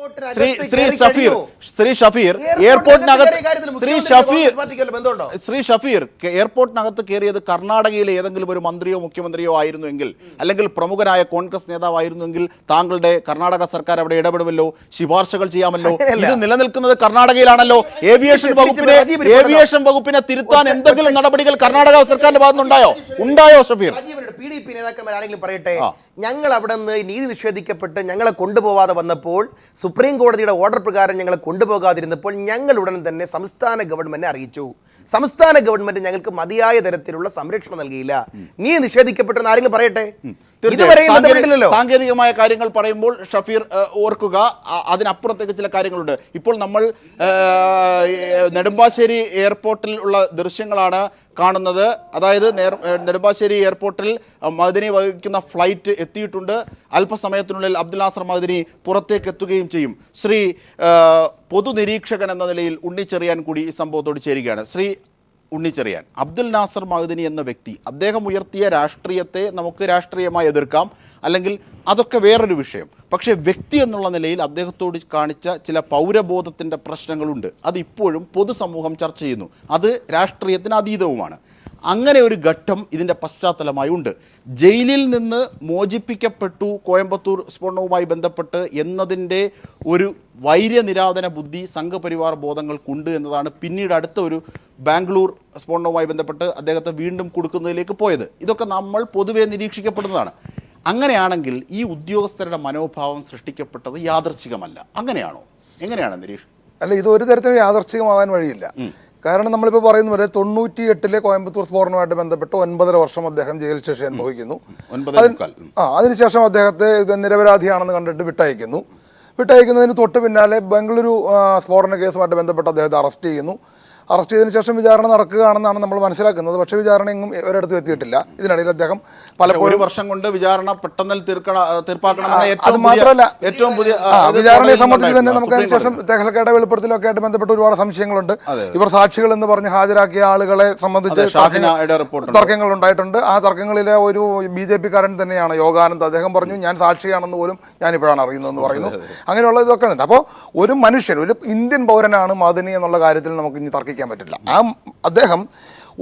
ശ്രീ ഷഫീർ എയർപോർട്ടിനകത്ത് കയറിയത് കർണാടകയിലെ ഏതെങ്കിലും ഒരു മന്ത്രിയോ മുഖ്യമന്ത്രിയോ ആയിരുന്നുവെങ്കിൽ, അല്ലെങ്കിൽ പ്രമുഖനായ കോൺഗ്രസ് നേതാവായിരുന്നുവെങ്കിൽ താങ്കളുടെ കർണാടക സർക്കാർ അവിടെ ഇടപെടുമല്ലോ, ശുപാർശകൾ ചെയ്യാമല്ലോ. ഇത് നിലനിൽക്കുന്നത് കർണാടകയിലാണല്ലോ. ഏവിയേഷൻ വകുപ്പിനെ തിരുത്താൻ എന്തെങ്കിലും നടപടികൾ കർണാടക സർക്കാരിന്റെ ഭാഗത്തുനിന്നുണ്ടായോ ഷഫീർ? PDP നേതാക്കന്മാർ ആരെങ്കിലും പറയട്ടെ, ഞങ്ങൾ അവിടെ നിന്ന് നീതി നിഷേധിക്കപ്പെട്ട് ഞങ്ങളെ കൊണ്ടുപോകാതെ വന്നപ്പോൾ, സുപ്രീം കോടതിയുടെ ഓർഡർ പ്രകാരം ഞങ്ങളെ കൊണ്ടുപോകാതിരുന്നപ്പോൾ ഞങ്ങൾ ഉടൻ തന്നെ സംസ്ഥാന ഗവൺമെന്റിനെ അറിയിച്ചു. സംസ്ഥാന ഗവൺമെന്റ് ഞങ്ങൾക്ക് മതിയായ തരത്തിലുള്ള സംരക്ഷണം നൽകിയില്ല. നീ നിഷേധിക്കപ്പെട്ടെന്ന് ആരെങ്കിലും പറയട്ടെ? സാങ്കേതികമായ കാര്യങ്ങൾ പറയുമ്പോൾ ഷഫീർ ഓർക്കുക, അതിനപ്പുറത്തേക്ക് ചില കാര്യങ്ങളുണ്ട്. ഇപ്പോൾ നമ്മൾ നെടുമ്പാശ്ശേരി എയർപോർട്ടിൽ ഉള്ള ദൃശ്യങ്ങളാണ് കാണുന്നത്. അതായത് നെടുമ്പാശ്ശേരി എയർപോർട്ടിൽ മഅ്ദനി വഹിക്കുന്ന ഫ്ലൈറ്റ് എത്തിയിട്ടുണ്ട്. അല്പസമയത്തിനുള്ളിൽ അബ്ദുൽ നാസർ മഅ്ദനി പുറത്തേക്ക് എത്തുകയും ചെയ്യും. ശ്രീ പൊതുനിരീക്ഷകൻ എന്ന നിലയിൽ ഉണ്ണിച്ചെറിയാൻ കൂടി ഈ സംഭവത്തോട് ചേരുകയാണ്. ശ്രീ ഉണ്ണിച്ചെറിയാൻ, അബ്ദുൽ നാസർ മഅ്ദനി എന്ന വ്യക്തി, അദ്ദേഹം ഉയർത്തിയ രാഷ്ട്രീയത്തെ നമുക്ക് രാഷ്ട്രീയമായി എതിർക്കാം, അല്ലെങ്കിൽ അതൊക്കെ വേറൊരു വിഷയം. പക്ഷേ വ്യക്തി എന്നുള്ള നിലയിൽ അദ്ദേഹത്തോട് കാണിച്ച ചില പൗരബോധത്തിൻ്റെ പ്രശ്നങ്ങളുണ്ട്. അതിപ്പോഴും പൊതുസമൂഹം ചർച്ച ചെയ്യുന്നു. അത് രാഷ്ട്രീയത്തിന് അതീതവുമാണ്. അങ്ങനെ ഒരു ഘട്ടം ഇതിൻ്റെ പശ്ചാത്തലമായി ഉണ്ട്. ജയിലിൽ നിന്ന് മോചിപ്പിക്കപ്പെട്ടു കോയമ്പത്തൂർ സ്ഫോടനവുമായി ബന്ധപ്പെട്ട് എന്നതിൻ്റെ ഒരു വൈര്യനിരാധന ബുദ്ധി സംഘപരിവാർ ബോധങ്ങൾക്കുണ്ട് എന്നതാണ് പിന്നീട് അടുത്ത ഒരു ബാംഗ്ലൂർ സ്ഫോടനവുമായി ബന്ധപ്പെട്ട് അദ്ദേഹത്തെ വീണ്ടും കൊടുക്കുന്നതിലേക്ക് പോയത്. ഇതൊക്കെ നമ്മൾ പൊതുവെ നിരീക്ഷിക്കപ്പെടുന്നതാണ്. അങ്ങനെയാണെങ്കിൽ ഈ ഉദ്യോഗസ്ഥരുടെ മനോഭാവം സൃഷ്ടിക്കപ്പെട്ടത് യാദർച്ഛികമല്ല. അങ്ങനെയാണോ? എങ്ങനെയാണ് നിരീക്ഷണം? അല്ല, ഇത് ഒരു തരത്തിൽ യാദർച്ഛികമാകാൻ വഴിയില്ല. കാരണം നമ്മളിപ്പോൾ പറയുന്ന പോലെ 98-ലെ കോയമ്പത്തൂർ സ്ഫോടനവുമായിട്ട് ബന്ധപ്പെട്ട് 9.5 വർഷം അദ്ദേഹം ജയിൽ ശിക്ഷ അനുഭവിക്കുന്നു. അതിനുശേഷം അദ്ദേഹത്തെ ഇത് നിരപരാധിയാണെന്ന് കണ്ടിട്ട് വിട്ടയക്കുന്നതിന് തൊട്ട് പിന്നാലെ ബംഗളൂരു സ്ഫോടന കേസുമായിട്ട് ബന്ധപ്പെട്ട് അദ്ദേഹത്തെ അറസ്റ്റ് ചെയ്യുന്നു. അറസ്റ്റ് ചെയ്തതിനു ശേഷം വിചാരണ നടക്കുകയാണെന്നാണ് നമ്മൾ മനസ്സിലാക്കുന്നത്. പക്ഷേ വിചാരണ എങ്ങും ഒരിടത്തും എത്തിയിട്ടില്ല. ഇതിനിടയിൽ അദ്ദേഹം പലപ്പോഴും 1 വർഷം കൊണ്ട് വിചാരണ പെട്ടെന്ന് അത് മാത്രമല്ല, ഏറ്റവും പുതിയ വിചാരണയെ സംബന്ധിച്ച് തന്നെ നമുക്ക് അതിനുശേഷം തെഹൽക്കയുടെ വെളിപ്പെടുത്തലൊക്കെ ആയിട്ട് ബന്ധപ്പെട്ട് ഒരുപാട് സംശയങ്ങളുണ്ട്. ഇവർ സാക്ഷികൾ എന്ന് പറഞ്ഞ് ഹാജരാക്കിയ ആളുകളെ സംബന്ധിച്ച് തർക്കങ്ങൾ ഉണ്ടായിട്ടുണ്ട്. ആ തർക്കങ്ങളിലെ ഒരു BJP-കാരൻ തന്നെയാണ് യോഗാനന്ദ്. അദ്ദേഹം പറഞ്ഞു, ഞാൻ സാക്ഷിയാണെന്ന് പോലും ഞാനിപ്പോഴാണ് അറിയുന്നതെന്ന് പറയുന്നു. അങ്ങനെയുള്ള ഇതൊക്കെ ഉണ്ട്. അപ്പോൾ ഒരു മനുഷ്യൻ, ഒരു ഇന്ത്യൻ പൗരനാണ് മഅ്ദനി എന്നുള്ള കാര്യത്തിൽ നമുക്ക് ഇനി തർക്കിക്കാൻ പറ്റില്ല. അദ്ദേഹം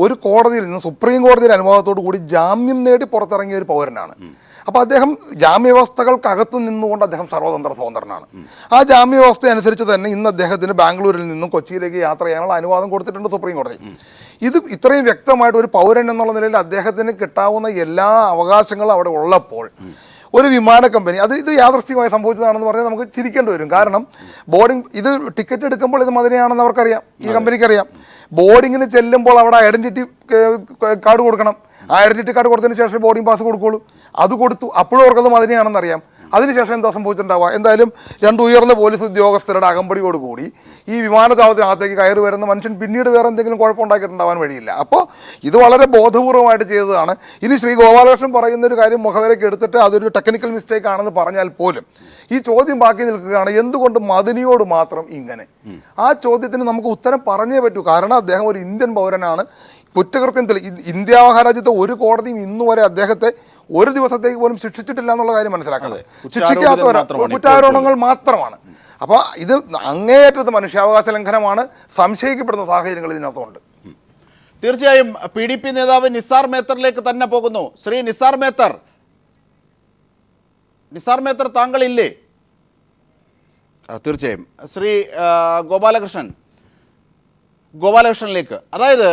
ഒരു കോടതിയിൽ നിന്ന്, സുപ്രീം കോടതിയുടെ അനുവാദത്തോടു കൂടി ജാമ്യം നേടി പുറത്തിറങ്ങിയ ഒരു പൗരനാണ്. അപ്പോൾ അദ്ദേഹം ജാമ്യവ്യവസ്ഥകൾക്കകത്ത് നിന്നുകൊണ്ട് അദ്ദേഹം സർവതന്ത്ര സ്വതന്ത്രനാണ്. ആ ജാമ്യവ്യവസ്ഥ അനുസരിച്ച് തന്നെ ഇന്ന് അദ്ദേഹത്തിന് ബാംഗ്ലൂരിൽ നിന്നും കൊച്ചിയിലേക്ക് യാത്ര ചെയ്യാനുള്ള അനുവാദം കൊടുത്തിട്ടുണ്ട് സുപ്രീം കോടതി. ഇത് ഇത്രയും വ്യക്തമായിട്ട് ഒരു പൗരൻ എന്നുള്ള നിലയിൽ അദ്ദേഹത്തിന് കിട്ടാവുന്ന എല്ലാ അവകാശങ്ങളും അവിടെ ഉള്ളപ്പോൾ ഒരു വിമാന കമ്പനി ഇത് യാദൃശ്ചികമായി സംഭവിച്ചതാണെന്ന് പറഞ്ഞാൽ നമുക്ക് ചിരിക്കേണ്ടി വരും. കാരണം ഇത് ടിക്കറ്റ് എടുക്കുമ്പോൾ ഇത് മഅ്ദനിയാണെന്ന് അവർക്കറിയാം, ഈ കമ്പനിക്കറിയാം. ബോർഡിങ്ങിന് ചെല്ലുമ്പോൾ അവിടെ ഐഡൻറ്റിറ്റി കാർഡ് കൊടുക്കണം. ആ ഐഡൻറ്റിറ്റി കാർഡ് കൊടുത്തതിന് ശേഷം ബോർഡിംഗ് പാസ് കൊടുക്കുള്ളൂ. അത് കൊടുത്തു, അപ്പോഴും അവർക്കത് മഅ്ദനിയാണെന്ന് അറിയാം. അതിനുശേഷം എന്താ സംഭവിച്ചിട്ടുണ്ടാവുക? എന്തായാലും 2 ഉയർന്ന പോലീസ് ഉദ്യോഗസ്ഥരുടെ അകമ്പടിയോടുകൂടി ഈ വിമാനത്താവളത്തിനകത്തേക്ക് കയറി വരുന്ന മനുഷ്യൻ പിന്നീട് വേറെ എന്തെങ്കിലും കുഴപ്പമുണ്ടാക്കിയിട്ടുണ്ടാവാൻ വഴിയില്ല. അപ്പോൾ ഇത് വളരെ ബോധപൂർവമായിട്ട് ചെയ്തതാണ്. ഇനി ശ്രീ ഗോപാലകൃഷ്ണൻ പറയുന്ന ഒരു കാര്യം മുഖവരയ്ക്ക് എടുത്തിട്ട് അതൊരു ടെക്നിക്കൽ മിസ്റ്റേക്ക് ആണെന്ന് പറഞ്ഞാൽ പോലും ഈ ചോദ്യം ബാക്കി നിൽക്കുകയാണ്, എന്തുകൊണ്ട് മഅ്ദനിയോട് മാത്രം ഇങ്ങനെ? ആ ചോദ്യത്തിന് നമുക്ക് ഉത്തരം പറഞ്ഞേ പറ്റൂ. കാരണം അദ്ദേഹം ഒരു ഇന്ത്യൻ പൗരനാണ്. കുറ്റകൃത്യത്തിൽ ഇന്ത്യ മഹാരാജ്യത്തെ ഒരു കോടതിയും ഇന്നുവരെ അദ്ദേഹത്തെ ഒരു ദിവസത്തേക്ക് പോലും ശിക്ഷിച്ചിട്ടില്ല എന്നുള്ള കാര്യം മനസ്സിലാക്കുന്നത്. ശിക്ഷിക്കാത്തവരാ, കുറ്റാരോപണങ്ങൾ മാത്രമാണ്. അപ്പോൾ ഇത് അങ്ങേയറ്റത്ത് മനുഷ്യാവകാശ ലംഘനമാണ്. സംശയിക്കപ്പെടുന്ന സാഹചര്യങ്ങൾ ഇതിനകത്തുണ്ട്. തീർച്ചയായും PDP നേതാവ് നിസാർ മേത്തറിലേക്ക് തന്നെ പോകുന്നു. ശ്രീ നിസാർ മേത്തർ താങ്കളില്ലേ? തീർച്ചയായും ശ്രീ ഗോപാലകൃഷ്ണനിലേക്ക്. അതായത്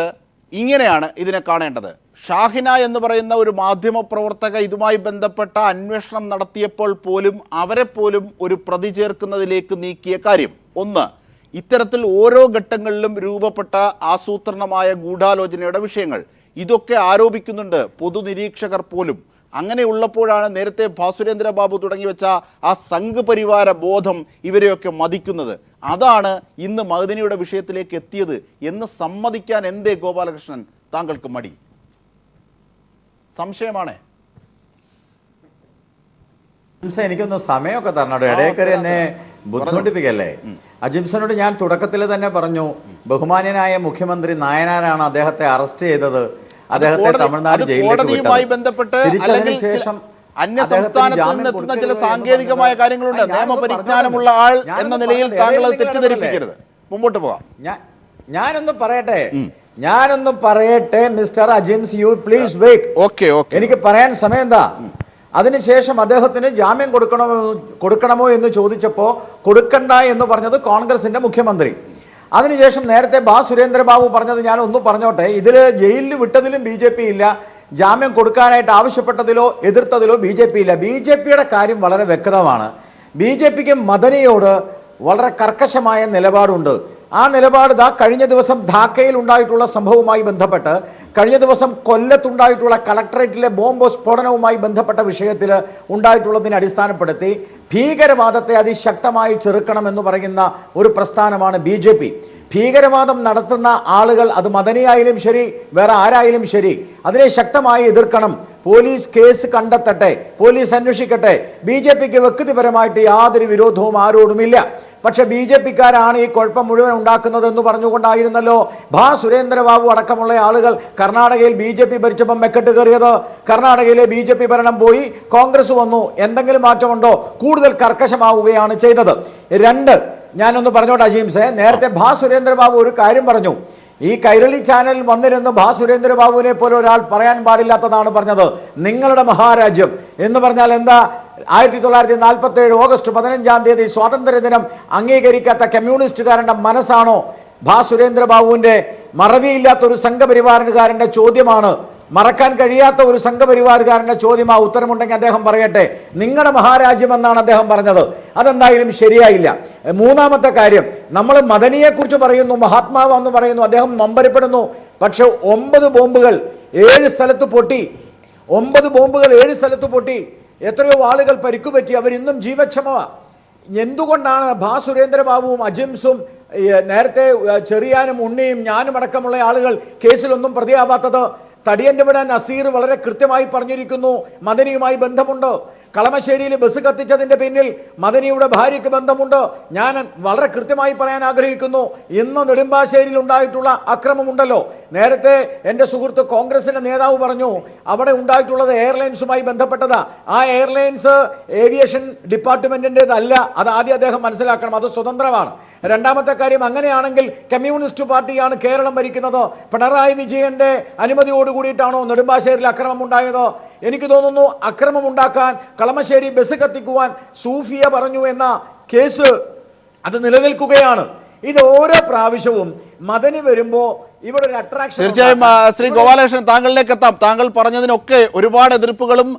ഇങ്ങനെയാണ് ഇതിനെ കാണേണ്ടത്. ഷാഹിന എന്ന് പറയുന്ന ഒരു മാധ്യമ പ്രവർത്തക ഇതുമായി ബന്ധപ്പെട്ട അന്വേഷണം നടത്തിയപ്പോൾ പോലും അവരെപ്പോലും ഒരു പ്രതി ചേർക്കുന്നതിലേക്ക് നീക്കിയ കാര്യം ഒന്ന്, ഇത്തരത്തിൽ ഓരോ ഘട്ടങ്ങളിലും രൂപപ്പെട്ട ആസൂത്രണമായ ഗൂഢാലോചനയുടെ വിഷയങ്ങൾ ഇതൊക്കെ ആരോപിക്കുന്നുണ്ട് പൊതുനിരീക്ഷകർ പോലും. അങ്ങനെയുള്ളപ്പോഴാണ് നേരത്തെ ഭാസുരേന്ദ്ര ബാബു തുടങ്ങി വെച്ച ആ സംഘപരിവാര ബോധം ഇവരെയൊക്കെ മതിക്കുന്നത്. അതാണ് ഇന്ന് മഅ്ദനിയുടെ വിഷയത്തിലേക്ക് എത്തിയത് എന്ന് സമ്മതിക്കാൻ എന്തേ ഗോപാലകൃഷ്ണൻ താങ്കൾക്ക് മടി? സംശയമാണ്. എനിക്കൊന്ന് സമയമൊക്കെ തരണം, ഇടയ്ക്കറി എന്നെ ബുദ്ധിമുട്ടിപ്പിക്കല്ലേ. അജിംസനോട് ഞാൻ തുടക്കത്തിൽ തന്നെ പറഞ്ഞു, ബഹുമാന്യനായ മുഖ്യമന്ത്രി നായനാരാണ് അദ്ദേഹത്തെ അറസ്റ്റ് ചെയ്തത്, അദ്ദേഹത്തെ തമിഴ്നാട് ജയിലിലേക്ക് വിട്ടത്. തിരിച്ചതിന് ശേഷം അന്യ സംസ്ഥാനത്ത് നിന്ന് എത്തുന്ന ചില സാങ്കേതികമായ കാര്യങ്ങളുണ്ട്. നിയമപരിജ്ഞാനമുള്ള ആൾ എന്ന നിലയിൽ താങ്കൾ അത് തെറ്റിദ്ധരിപ്പിക്കരുത്. മുമ്പോട്ട് പോകാം. ഞാനൊന്ന് പറയട്ടെ mister Ajims, you please wait. Okay. എനിക്ക് പറയാൻ സമയം എന്താ? അതിനുശേഷം അദ്ദേഹത്തിന് ജാമ്യം കൊടുക്കണമോ എന്ന് ചോദിച്ചപ്പോൾ കൊടുക്കണ്ട എന്ന് പറഞ്ഞത് കോൺഗ്രസിന്റെ മുഖ്യമന്ത്രി. അതിനുശേഷം നേരത്തെ സുരേന്ദ്രബാബു പറഞ്ഞത് ഞാൻ ഒന്ന് പറഞ്ഞോട്ടെ. ഇതിൽ ജയിലിൽ വിട്ടതിലും BJP ഇല്ല, ജാമ്യം കൊടുക്കാനായിട്ട് ആവശ്യപ്പെട്ടതിലോ എതിർത്തതിലോ BJP ഇല്ല. BJPയുടെ കാര്യം വളരെ വ്യക്തമാണ്. BJPക്ക് മദനിയോട് വളരെ കർക്കശമായ നിലപാടുണ്ട്. ആ നിലപാട് കഴിഞ്ഞ ദിവസം ധാക്കയിൽ ഉണ്ടായിട്ടുള്ള സംഭവവുമായി ബന്ധപ്പെട്ട്, കഴിഞ്ഞ ദിവസം കൊല്ലത്തുണ്ടായിട്ടുള്ള കളക്ടറേറ്റിലെ ബോംബ് സ്ഫോടനവുമായി ബന്ധപ്പെട്ട വിഷയത്തിൽ ഉണ്ടായിട്ടുള്ളതിനെ അടിസ്ഥാനപ്പെടുത്തി ഭീകരവാദത്തെ അതിശക്തമായി ചെറുക്കണമെന്ന് പറയുന്ന ഒരു പ്രസ്ഥാനമാണ് BJP. ഭീകരവാദം നടത്തുന്ന ആളുകൾ, അത് മദനിയായാലും ശരി വേറെ ആരായാലും ശരി, അതിനെ ശക്തമായി എതിർക്കണം. പോലീസ് കേസ് കണ്ടെത്തട്ടെ, പോലീസ് അന്വേഷിക്കട്ടെ. BJPക്ക് വ്യക്തിപരമായിട്ട് യാതൊരു വിരോധവും ആരോടുമില്ല. പക്ഷെ BJPക്കാരാണ് ഈ കുഴപ്പം മുഴുവൻ ഉണ്ടാക്കുന്നത് എന്ന് പറഞ്ഞുകൊണ്ടായിരുന്നല്ലോ സുരേന്ദ്രബാബു അടക്കമുള്ള ആളുകൾ കർണാടകയിൽ BJP ഭരിച്ചപ്പോൾ മെക്കെട്ട് കയറിയത്. കർണാടകയിലെ BJP ഭരണം പോയി, കോൺഗ്രസ് വന്നു. എന്തെങ്കിലും മാറ്റമുണ്ടോ? കൂടുതൽ കർക്കശമാവുകയാണ് ചെയ്തത്. രണ്ട്, ഞാനൊന്ന് പറഞ്ഞോട്ടെ അജീംസെ, നേരത്തെ സുരേന്ദ്രബാബു ഒരു കാര്യം പറഞ്ഞു. ഈ കൈരളി ചാനൽ വന്നിരുന്ന് സുരേന്ദ്രബാബുവിനെ പോലെ ഒരാൾ പറയാൻ പാടില്ലാത്തതാണ് പറഞ്ഞത്. നിങ്ങളുടെ മഹാരാജ്യം എന്ന് പറഞ്ഞാൽ എന്താ? 1947 ഓഗസ്റ്റ് 15 സ്വാതന്ത്ര്യദിനം അംഗീകരിക്കാത്ത കമ്മ്യൂണിസ്റ്റുകാരന്റെ മനസ്സാണോ? സുരേന്ദ്രബാബുവിന്റെ മറവിയില്ലാത്തൊരു സംഘപരിവാരനുകാരന്റെ ചോദ്യമാണ്, മറക്കാൻ കഴിയാത്ത ഒരു സംഘപരിവാരകാരന്റെ ചോദ്യം. ആ ഉത്തരമുണ്ടെങ്കിൽ അദ്ദേഹം പറയട്ടെ. നിങ്ങളുടെ മഹാരാജ്യം എന്നാണ് അദ്ദേഹം പറഞ്ഞത്. അതെന്തായാലും ശരിയായില്ല. മൂന്നാമത്തെ കാര്യം, നമ്മൾ മദനിയെക്കുറിച്ച് പറയുന്നു, മഹാത്മാവ് എന്ന് പറയുന്നു, അദ്ദേഹം നൊമ്പരപ്പെടുന്നു. പക്ഷെ 9 ബോംബുകൾ 7 സ്ഥലത്ത് പൊട്ടി. 9 ബോംബുകൾ 7 സ്ഥലത്ത് പൊട്ടി. എത്രയോ ആളുകൾ പരിക്കുപറ്റി. അവരിന്നും ജീവക്ഷമമാണ്. എന്തുകൊണ്ടാണ് സുരേന്ദ്രബാബുവും അജിംസും നേരത്തെ ചെറിയാനും ഉണ്ണിയും ഞാനും അടക്കമുള്ള ആളുകൾ കേസിലൊന്നും പ്രതിയാവാത്തത്? തടിയന്റെ വിടാൻ നസീർ വളരെ കൃത്യമായി പറഞ്ഞിരിക്കുന്നു, മദനിയുമായി ബന്ധമുണ്ട്. കളമശ്ശേരിയിൽ ബസ് കത്തിച്ചതിന്റെ പിന്നിൽ മദനിയുടെ ഭാര്യയ്ക്ക് ബന്ധമുണ്ട്. ഞാൻ വളരെ കൃത്യമായി പറയാൻ ആഗ്രഹിക്കുന്നു. ഇന്ന് നെടുമ്പാശ്ശേരിയിൽ ഉണ്ടായിട്ടുള്ള അക്രമമുണ്ടല്ലോ, നേരത്തെ എൻ്റെ സുഹൃത്ത് കോൺഗ്രസിന്റെ നേതാവ് പറഞ്ഞു അവിടെ ഉണ്ടായിട്ടുള്ളത് എയർലൈൻസുമായി ബന്ധപ്പെട്ടതാ. ആ എയർലൈൻസ് ഏവിയേഷൻ ഡിപ്പാർട്ട്മെന്റിൻ്റെതല്ല. അത് ആദ്യം അദ്ദേഹം മനസ്സിലാക്കണം. അത് സ്വതന്ത്രമാണ്. രണ്ടാമത്തെ കാര്യം, അങ്ങനെയാണെങ്കിൽ കമ്മ്യൂണിസ്റ്റ് പാർട്ടിയാണ് കേരളം ഭരിക്കുന്നത്. പിണറായി വിജയന്റെ അനുമതിയോട് കൂടിയിട്ടാണോ നെടുമ്പാശ്ശേരിയിൽ അക്രമം ഉണ്ടായത്? എനിക്ക് തോന്നുന്നു അക്രമം ഉണ്ടാക്കാൻ, കളമശ്ശേരി ബസ് കത്തിക്കുവാൻ സൂഫിയ പറഞ്ഞു എന്ന കേസ് അത് നിലനിൽക്കുകയാണ്. ഇത് ഓരോ പ്രാവശ്യവും മദനി വരുമ്പോ ഇവിടെ ഒരു അട്രാക്ഷൻ. തീർച്ചയായും ശ്രീ ഗോപാലകൃഷ്ണൻ, താങ്കളിലേക്ക് എത്താം. താങ്കൾ പറഞ്ഞതിനൊക്കെ ഒരുപാട് എതിർപ്പുകളും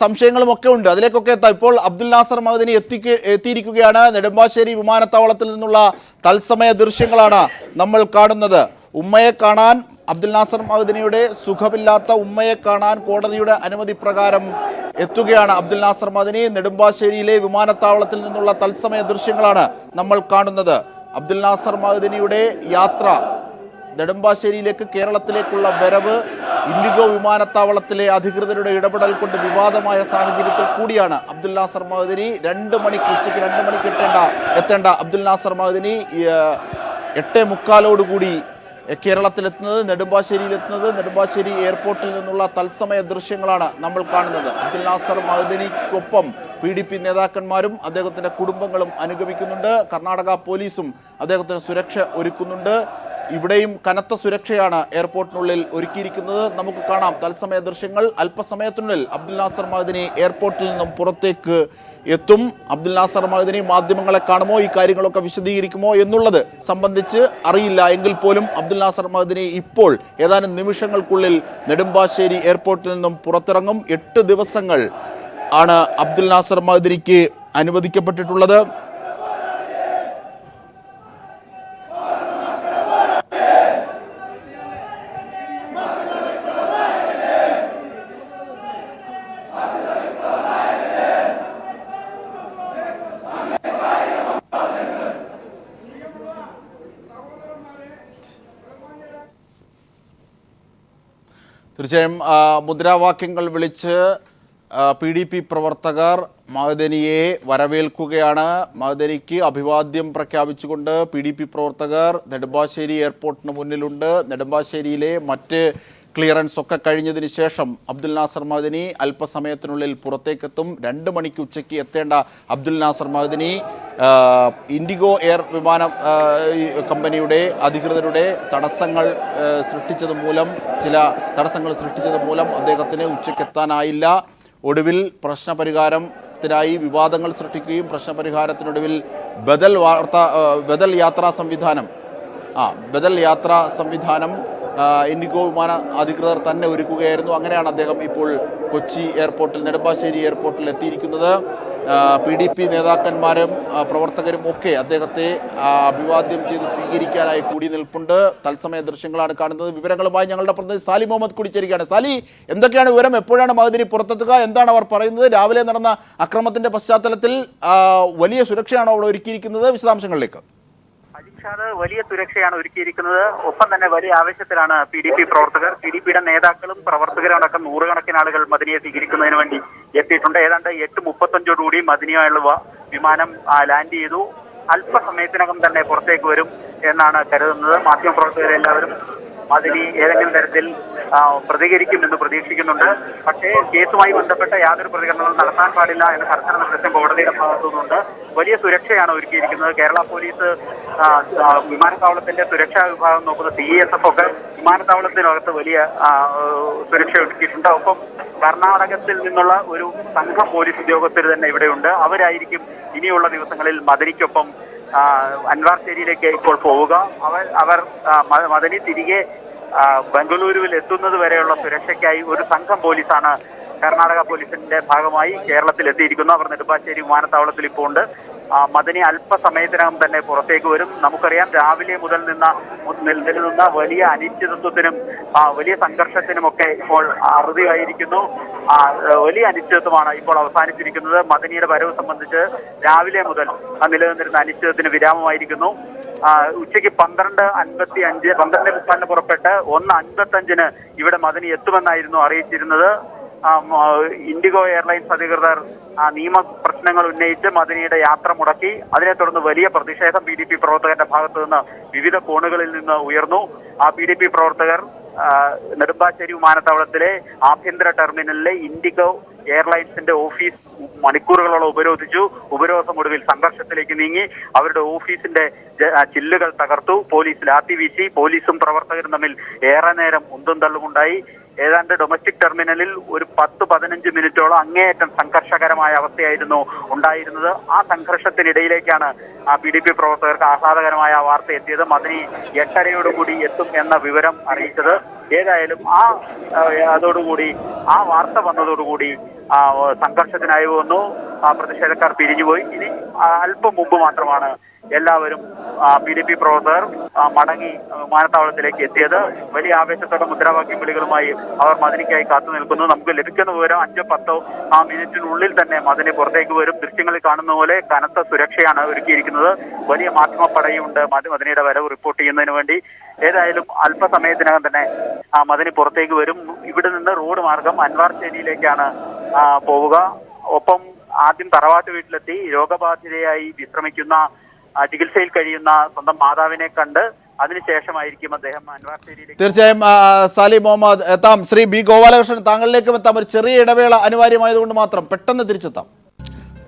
സംശയങ്ങളും ഒക്കെ ഉണ്ട്, അതിലേക്കൊക്കെ എത്താം. ഇപ്പോൾ അബ്ദുൽ നാസർ മദനി എത്തിയിരിക്കുകയാണ്. നെടുമ്പാശ്ശേരി വിമാനത്താവളത്തിൽ നിന്നുള്ള തത്സമയ ദൃശ്യങ്ങളാണ് നമ്മൾ കാണുന്നത്. ഉമ്മയെ കാണാൻ, അബ്ദുൽ നാസർ മദനിയുടെ സുഖമില്ലാത്ത ഉമ്മയെ കാണാൻ കോടതിയുടെ അനുമതി പ്രകാരം എത്തുകയാണ് അബ്ദുൽ നാസർ മദനി. നെടുമ്പാശ്ശേരിയിലെ വിമാനത്താവളത്തിൽ നിന്നുള്ള തത്സമയ ദൃശ്യങ്ങളാണ് നമ്മൾ കാണുന്നത്. അബ്ദുൽ നാസർ മദനിയുടെ യാത്ര, നെടുമ്പാശ്ശേരിയിലേക്ക് കേരളത്തിലേക്കുള്ള വരവ് ഇൻഡിഗോ വിമാനത്താവളത്തിലെ അധികൃതരുടെ ഇടപെടൽ കൊണ്ട് വിവാദമായ സാഹചര്യത്തിൽ കൂടിയാണ് അബ്ദുൽ നാസർ മദനി ഉച്ചയ്ക്ക് 2 മണിക്ക് എത്തേണ്ട അബ്ദുൽ നാസർ മദനി 8:45 കേരളത്തിലെത്തുന്നത്, നെടുമ്പാശ്ശേരിയിലെത്തുന്നത്. നെടുമ്പാശ്ശേരി എയർപോർട്ടിൽ നിന്നുള്ള തത്സമയ ദൃശ്യങ്ങളാണ് നമ്മൾ കാണുന്നത്. അബ്ദുൽ നാസർ മദനിക്കൊപ്പം PDP നേതാക്കന്മാരും അദ്ദേഹത്തിൻ്റെ കുടുംബങ്ങളും അനുഗമിക്കുന്നുണ്ട്. കർണാടക പോലീസും അദ്ദേഹത്തിന് സുരക്ഷ ഒരുക്കുന്നുണ്ട്. ഇവിടെയും കനത്ത സുരക്ഷയാണ് എയർപോർട്ടിനുള്ളിൽ ഒരുക്കിയിരിക്കുന്നത്. നമുക്ക് കാണാം തത്സമയ ദൃശ്യങ്ങൾ. അല്പസമയത്തിനുള്ളിൽ അബ്ദുൽ നാസർ മദനി എയർപോർട്ടിൽ നിന്നും പുറത്തേക്ക് എത്തും. അബ്ദുൽ നാസർ മദനി മാധ്യമങ്ങളെ കാണുമോ, ഈ കാര്യങ്ങളൊക്കെ വിശദീകരിക്കുമോ എന്നുള്ളത് സംബന്ധിച്ച് അറിയില്ല. എങ്കിൽ പോലും അബ്ദുൽ നാസർ മദനി ഇപ്പോൾ ഏതാനും നിമിഷങ്ങൾക്കുള്ളിൽ നെടുമ്പാശ്ശേരി എയർപോർട്ടിൽ നിന്നും പുറത്തിറങ്ങും. 8 ദിവസങ്ങൾ ആണ് അബ്ദുൽ നാസർ മദനിക്ക് അനുവദിക്കപ്പെട്ടിട്ടുള്ളത്. തീർച്ചയായും മുദ്രാവാക്യങ്ങൾ വിളിച്ച് PDP പ്രവർത്തകർ മദനിയെ വരവേൽക്കുകയാണ്. മദനിക്ക് അഭിവാദ്യം പ്രഖ്യാപിച്ചുകൊണ്ട് PDP പ്രവർത്തകർ നെടുമ്പാശ്ശേരി എയർപോർട്ടിന് മുന്നിലുണ്ട്. നെടുമ്പാശ്ശേരിയിലെ മറ്റ് ക്ലിയറൻസ് ഒക്കെ കഴിഞ്ഞതിന് ശേഷം അബ്ദുൽ നാസർ മഅ്ദനി അല്പസമയത്തിനുള്ളിൽ പുറത്തേക്കെത്തും. 2 മണിക്ക് ഉച്ചയ്ക്ക് എത്തേണ്ട അബ്ദുൽ നാസർ മഅ്ദനി ഇൻഡിഗോ എയർ വിമാന കമ്പനിയുടെ അധികൃതരുടെ ചില തടസ്സങ്ങൾ സൃഷ്ടിച്ചത് മൂലം അദ്ദേഹത്തിന് ഉച്ചയ്ക്കെത്താനായില്ല. ഒടുവിൽ പ്രശ്നപരിഹാരത്തിനായി വിവാദങ്ങൾ സൃഷ്ടിക്കുകയും പ്രശ്നപരിഹാരത്തിനൊടുവിൽ ബദൽ യാത്രാ സംവിധാനം ഇൻഡിഗോ വിമാന അധികൃതർ തന്നെ ഒരുക്കുകയായിരുന്നു. അങ്ങനെയാണ് അദ്ദേഹം ഇപ്പോൾ കൊച്ചി എയർപോർട്ടിൽ, നെടുമ്പാശ്ശേരി എയർപോർട്ടിൽ എത്തിയിരിക്കുന്നത്. PDP നേതാക്കന്മാരും പ്രവർത്തകരും ഒക്കെ അദ്ദേഹത്തെ അഭിവാദ്യം ചെയ്ത് സ്വീകരിക്കാനായി കൂടി നിൽപ്പുണ്ട്. തത്സമയ ദൃശ്യങ്ങളാണ് കാണുന്നത്. വിവരങ്ങളുമായി ഞങ്ങളുടെ പ്രതിനിധി സാലി മുഹമ്മദ് കൂടിച്ചേരുകയാണ്. സാലി, എന്തൊക്കെയാണ് വിവരം? എപ്പോഴാണ് മഅ്ദനി പുറത്തെത്തുക? എന്താണ് അവർ പറയുന്നത്? രാവിലെ നടന്ന അക്രമത്തിന്റെ പശ്ചാത്തലത്തിൽ വലിയ സുരക്ഷയാണോ അവിടെ ഒരുക്കിയിരിക്കുന്നത്? വിശദാംശങ്ങളിലേക്ക്. വലിയ സുരക്ഷയാണ് ഒരുക്കിയിരിക്കുന്നത്. ഒപ്പം തന്നെ വലിയ ആവേശത്തിലാണ് PDP പ്രവർത്തകർ. PDPയുടെ നേതാക്കളും പ്രവർത്തകരും അടക്കം നൂറുകണക്കിന് ആളുകൾ മഅ്ദനിയെ സ്വീകരിക്കുന്നതിന് വേണ്ടി എത്തിയിട്ടുണ്ട്. ഏതാണ്ട് 8:35 മഅ്ദനിയായുള്ള വിമാനം ലാൻഡ് ചെയ്തു. അല്പസമയത്തിനകം തന്നെ പുറത്തേക്ക് വരും എന്നാണ് കരുതുന്നത്. മാധ്യമപ്രവർത്തകരെല്ലാവരും മഅ്ദനി ഏതെങ്കിലും തരത്തിൽ പ്രതികരിക്കുമെന്ന് പ്രതീക്ഷിക്കുന്നുണ്ട്. പക്ഷേ കേസുമായി ബന്ധപ്പെട്ട യാതൊരു പ്രതികരണങ്ങളും നടത്താൻ പാടില്ല എന്ന കർശന നിർദ്ദേശം കോടതിയുടെ ഭാഗത്തുനിന്നുണ്ട്. വലിയ സുരക്ഷയാണ് ഒരുക്കിയിരിക്കുന്നത്. കേരള പോലീസ് വിമാനത്താവളത്തിന്റെ സുരക്ഷാ വിഭാഗം നോക്കുന്ന CSF ഒക്കെ വിമാനത്താവളത്തിനകത്ത് വലിയ സുരക്ഷ ഒരുക്കിയിട്ടുണ്ട്. ഒപ്പം കർണാടകത്തിൽ നിന്നുള്ള ഒരു സംഘം പോലീസ് ഉദ്യോഗസ്ഥർ തന്നെ ഇവിടെയുണ്ട്. അവരായിരിക്കും ഇനിയുള്ള ദിവസങ്ങളിൽ മഅ്ദനിക്കൊപ്പം അൻവാർശേരിയിലേക്ക് ഇപ്പോൾ പോവുക. അവർ മഅ്ദനി തിരികെ ബംഗളൂരുവിൽ എത്തുന്നത് വരെയുള്ള സുരക്ഷയ്ക്കായി ഒരു സംഘം പോലീസാണ് കർണാടക പോലീസിന്റെ ഭാഗമായി കേരളത്തിൽ എത്തിയിരിക്കുന്നു. അവർ നെടുമ്പാശ്ശേരി വിമാനത്താവളത്തിൽ ഇപ്പോൾ ഉണ്ട്. മഅ്ദനി അല്പസമയത്തിനകം തന്നെ പുറത്തേക്ക് വരും. നമുക്കറിയാം, രാവിലെ മുതൽ നിലനിന്ന വലിയ അനിശ്ചിതത്വത്തിനും വലിയ സംഘർഷത്തിനുമൊക്കെ ഇപ്പോൾ അറുതിയായിരിക്കുന്നു. വലിയ അനിശ്ചിതത്വമാണ് ഇപ്പോൾ അവസാനിച്ചിരിക്കുന്നത്. മഅ്ദനിയുടെ വരവ് സംബന്ധിച്ച് രാവിലെ മുതൽ നിലനിന്നിരുന്ന അനിശ്ചിതത്വത്തിന് വിരാമമായിരിക്കുന്നു. ഉച്ചയ്ക്ക് 12:55 പുറപ്പെട്ട് 1:55 ഇവിടെ മഅ്ദനി എത്തുമെന്നായിരുന്നു അറിയിച്ചിരുന്നത്. ഇൻഡിഗോ എയർലൈൻസ് അധികൃതർ നിയമ പ്രശ്നങ്ങൾ ഉന്നയിച്ച് മഅ്ദനിയുടെ യാത്ര മുടക്കി. അതിനെ തുടർന്ന് വലിയ പ്രതിഷേധം PDP പ്രവർത്തകരുടെ ഭാഗത്തു നിന്ന് വിവിധ കോണുകളിൽ നിന്ന് ഉയർന്നു. PDP പ്രവർത്തകർ നെടുമ്പാശ്ശേരി വിമാനത്താവളത്തിലെ ആഭ്യന്തര ടെർമിനലിലെ ഇൻഡിഗോ എയർലൈൻസിന്റെ ഓഫീസ് മണിക്കൂറുകളോളം ഉപരോധിച്ചു. ഉപരോധം ഒടുവിൽ സംഘർഷത്തിലേക്ക് നീങ്ങി. അവരുടെ ഓഫീസിന്റെ ചില്ലുകൾ തകർത്തു. പോലീസ് ലാത്തി വീശി. പോലീസും പ്രവർത്തകരും തമ്മിൽ ഏറെ നേരം ഉന്തും തള്ളുമുണ്ടായി. ഏതാണ്ട് ഡൊമസ്റ്റിക് ടെർമിനലിൽ ഒരു 10-15 മിനിറ്റോളം അങ്ങേയറ്റം സംഘർഷകരമായ അവസ്ഥയായിരുന്നു ഉണ്ടായിരുന്നത്. ആ സംഘർഷത്തിനിടയിലേക്കാണ് PDP പ്രവർത്തകർക്ക് ആഹ്ലാദകരമായ വാർത്ത എത്തിയത്. മഅ്ദനി 8:30 എത്തും എന്ന വിവരം അറിയിച്ചത്. ഏതായാലും അതോടുകൂടി ആ വാർത്ത വന്നതോടുകൂടി സംഘർഷത്തിനായി വന്നു. പ്രതിഷേധക്കാർ പിരിഞ്ഞുപോയി. ഇനി അല്പം മുമ്പ് മാത്രമാണ് എല്ലാവരും PDP പ്രവർത്തകർ മടങ്ങി വിമാനത്താവളത്തിലേക്ക് എത്തിയത്. വലിയ ആവേശത്തോടെ മുദ്രാവാക്യം വിളികളുമായി അവർ മഅ്ദനിക്കായി കാത്തു നിൽക്കുന്നു. നമുക്ക് ലഭിക്കുന്ന വിവരം 5-10 മിനിറ്റിനുള്ളിൽ തന്നെ മഅ്ദനി പുറത്തേക്ക് വരും. ദൃശ്യങ്ങളിൽ കാണുന്ന പോലെ കനത്ത സുരക്ഷയാണ് ഒരുക്കിയിരിക്കുന്നത്. വലിയ മാധ്യമപ്പടയുണ്ട് മഅ്ദനിയുടെ വരവ് റിപ്പോർട്ട് ചെയ്യുന്നതിന് വേണ്ടി. ഏതായാലും അല്പസമയത്തിനകം തന്നെ മഅ്ദനി പുറത്തേക്ക് വരും. ഇവിടെ നിന്ന് റോഡ് മാർഗം അൻവാർശേരിയിലേക്കാണ് പോവുക. ഒപ്പം ആദ്യം തറവാട്ട് വീട്ടിലെത്തി രോഗബാധിതയായി വിശ്രമിക്കുന്ന, ചികിത്സയിൽ കഴിയുന്ന സ്വന്തം മാതാവിനെ കണ്ട് അതിനുശേഷമായിരിക്കും അദ്ദേഹം അൻവാർശേരിയിലേക്ക്. തീർച്ചയായും സാലി മുഹമ്മദ് എത്താം. ശ്രീ B ഗോപാലകൃഷ്ണൻ, താങ്കളിലേക്കും എത്താം. ഒരു ചെറിയ ഇടവേള അനിവാര്യമായതുകൊണ്ട് മാത്രം പെട്ടെന്ന് തിരിച്ചെത്താം.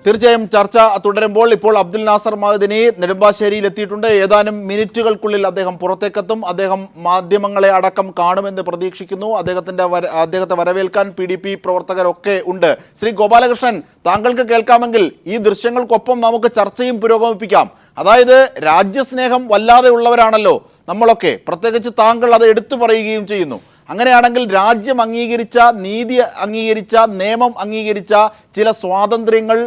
തീർച്ചയായും ചർച്ച തുടരുമ്പോൾ ഇപ്പോൾ അബ്ദുൽ നാസർ മഅ്ദനി നെടുമ്പാശ്ശേരിയിൽ എത്തിയിട്ടുണ്ട്. ഏതാനും മിനിറ്റുകൾക്കുള്ളിൽ അദ്ദേഹം പുറത്തേക്കെത്തും. അദ്ദേഹം മാധ്യമങ്ങളെ അടക്കം കാണുമെന്ന് പ്രതീക്ഷിക്കുന്നു. അദ്ദേഹത്തെ വരവേൽക്കാൻ PDP പ്രവർത്തകരൊക്കെ ഉണ്ട്. ശ്രീ ഗോപാലകൃഷ്ണൻ, താങ്കൾക്ക് കേൾക്കാമെങ്കിൽ ഈ ദൃശ്യങ്ങൾക്കൊപ്പം നമുക്ക് ചർച്ചയും പുരോഗമിപ്പിക്കാം. അതായത് രാജ്യസ്നേഹം വല്ലാതെ ഉള്ളവരാണല്ലോ നമ്മളൊക്കെ, പ്രത്യേകിച്ച് താങ്കൾ അത് എടുത്തു പറയുകയും ചെയ്യുന്നു. അങ്ങനെയാണെങ്കിൽ രാജ്യം അംഗീകരിച്ച, നീതി അംഗീകരിച്ച, നിയമം അംഗീകരിച്ച ചില സ്വാതന്ത്ര്യങ്ങൾ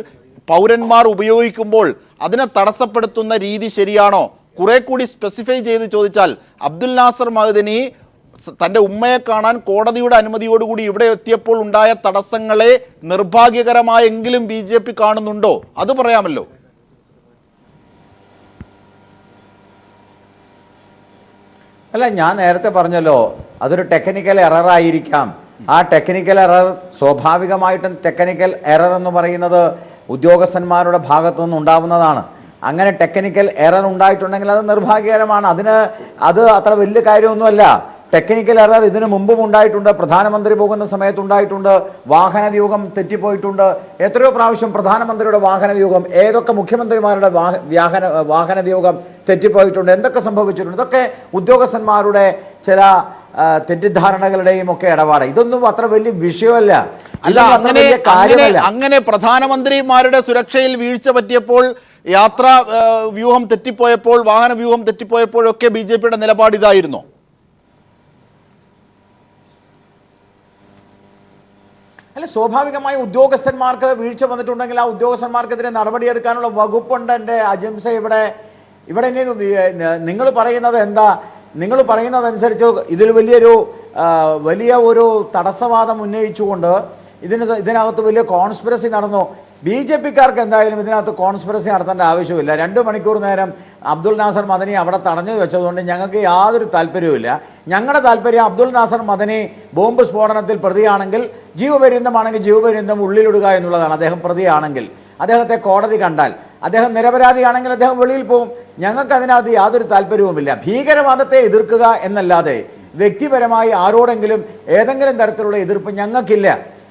പൗരന്മാർ ഉപയോഗിക്കുമ്പോൾ അതിനെ തടസ്സപ്പെടുത്തുന്ന രീതി ശരിയാണോ? കുറെ കൂടി സ്പെസിഫൈ ചെയ്ത് ചോദിച്ചാൽ, അബ്ദുൽ നാസർ മഅ്ദനി തൻ്റെ ഉമ്മയെ കാണാൻ കോടതിയുടെ അനുമതിയോടുകൂടി ഇവിടെ എത്തിയപ്പോൾ ഉണ്ടായ തടസ്സങ്ങളെ നിർഭാഗ്യകരമായെങ്കിലും BJP കാണുന്നുണ്ടോ? അത് പറയാമല്ലോ. അല്ല, ഞാൻ നേരത്തെ പറഞ്ഞല്ലോ, അതൊരു ടെക്നിക്കൽ എറർ ആയിരിക്കാം. ആ ടെക്നിക്കൽ എറർ സ്വാഭാവികമായിട്ടും ടെക്നിക്കൽ എറർ എന്ന് പറയുന്നത് ഉദ്യോഗസ്ഥന്മാരുടെ ഭാഗത്തു നിന്ന് ഉണ്ടാവുന്നതാണ്. അങ്ങനെ ടെക്നിക്കൽ എറർ ഉണ്ടായിട്ടുണ്ടെങ്കിൽ അത് നിർഭാഗ്യകരമാണ്. അത് അത്ര വലിയ കാര്യമൊന്നുമല്ല. ടെക്നിക്കൽ എറർ ഇതിനു മുമ്പും ഉണ്ടായിട്ടുണ്ട്, പ്രധാനമന്ത്രി പോകുന്ന സമയത്ത് ഉണ്ടായിട്ടുണ്ട്, വാഹന വ്യൂഹം തെറ്റിപ്പോയിട്ടുണ്ട്. എത്രയോ പ്രാവശ്യം പ്രധാനമന്ത്രിയുടെ വാഹന വ്യൂഹം, ഏതൊക്കെ മുഖ്യമന്ത്രിമാരുടെ വാഹന വ്യൂഹം തെറ്റിപ്പോയിട്ടുണ്ട്, എന്തൊക്കെ സംഭവിച്ചിട്ടുണ്ട്. ഇതൊക്കെ ഉദ്യോഗസ്ഥന്മാരുടെ ചില തെറ്റിദ്ധാരണകളുടെയും ഒക്കെ ഇടപാട്. ഇതൊന്നും അത്ര വലിയ വിഷയമല്ല. അല്ല, അങ്ങനെ പ്രധാനമന്ത്രിമാരുടെ സുരക്ഷയിൽ വീഴ്ച പറ്റിയപ്പോൾ, യാത്രാ വ്യൂഹം തെറ്റിപ്പോയപ്പോൾ, വാഹന വ്യൂഹം തെറ്റിപ്പോയപ്പോഴൊക്കെ BJPയുടെ നിലപാട് ഇതായിരുന്നോ? അല്ല, സ്വാഭാവികമായി ഉദ്യോഗസ്ഥന്മാർക്ക് വീഴ്ച വന്നിട്ടുണ്ടെങ്കിൽ ആ ഉദ്യോഗസ്ഥന്മാർക്കെതിരെ നടപടിയെടുക്കാനുള്ള വകുപ്പുണ്ട്. എൻ്റെ അജിംസ ഇവിടെ നിങ്ങൾ പറയുന്നത് എന്താ? നിങ്ങൾ പറയുന്നതനുസരിച്ച് ഇതിൽ വലിയ ഒരു തടസ്സവാദം ഉന്നയിച്ചുകൊണ്ട് ഇതിനകത്ത് വലിയ കോൺസ്പിറസി നടന്നു. BJPക്കാർക്ക് എന്തായാലും ഇതിനകത്ത് കോൺസ്പിറസി നടത്തേണ്ട ആവശ്യമില്ല. 2 മണിക്കൂർ നേരം അബ്ദുൽ നാസർ മദനി അവിടെ തടഞ്ഞു വെച്ചതുകൊണ്ട് ഞങ്ങൾക്ക് യാതൊരു താല്പര്യവുമില്ല. ഞങ്ങളുടെ താല്പര്യം അബ്ദുൽ നാസർ മദനി ബോംബ് സ്ഫോടനത്തിൽ പ്രതിയാണെങ്കിൽ ജീവപര്യന്തമാണെങ്കിൽ ജീവപര്യന്തം ഉള്ളിലിടുക എന്നുള്ളതാണ്. അദ്ദേഹം പ്രതിയാണെങ്കിൽ അദ്ദേഹത്തെ കോടതി കണ്ടാൽ, അദ്ദേഹം നിരപരാധിയാണെങ്കിൽ അദ്ദേഹം വെളിയിൽ പോകും. ഞങ്ങൾക്ക് അതിനകത്ത് യാതൊരു താല്പര്യവുമില്ല. ഭീകരവാദത്തെ എതിർക്കുക എന്നല്ലാതെ വ്യക്തിപരമായി ആരോടെങ്കിലും ഏതെങ്കിലും തരത്തിലുള്ള എതിർപ്പ് ഞങ്ങൾക്കില്ല.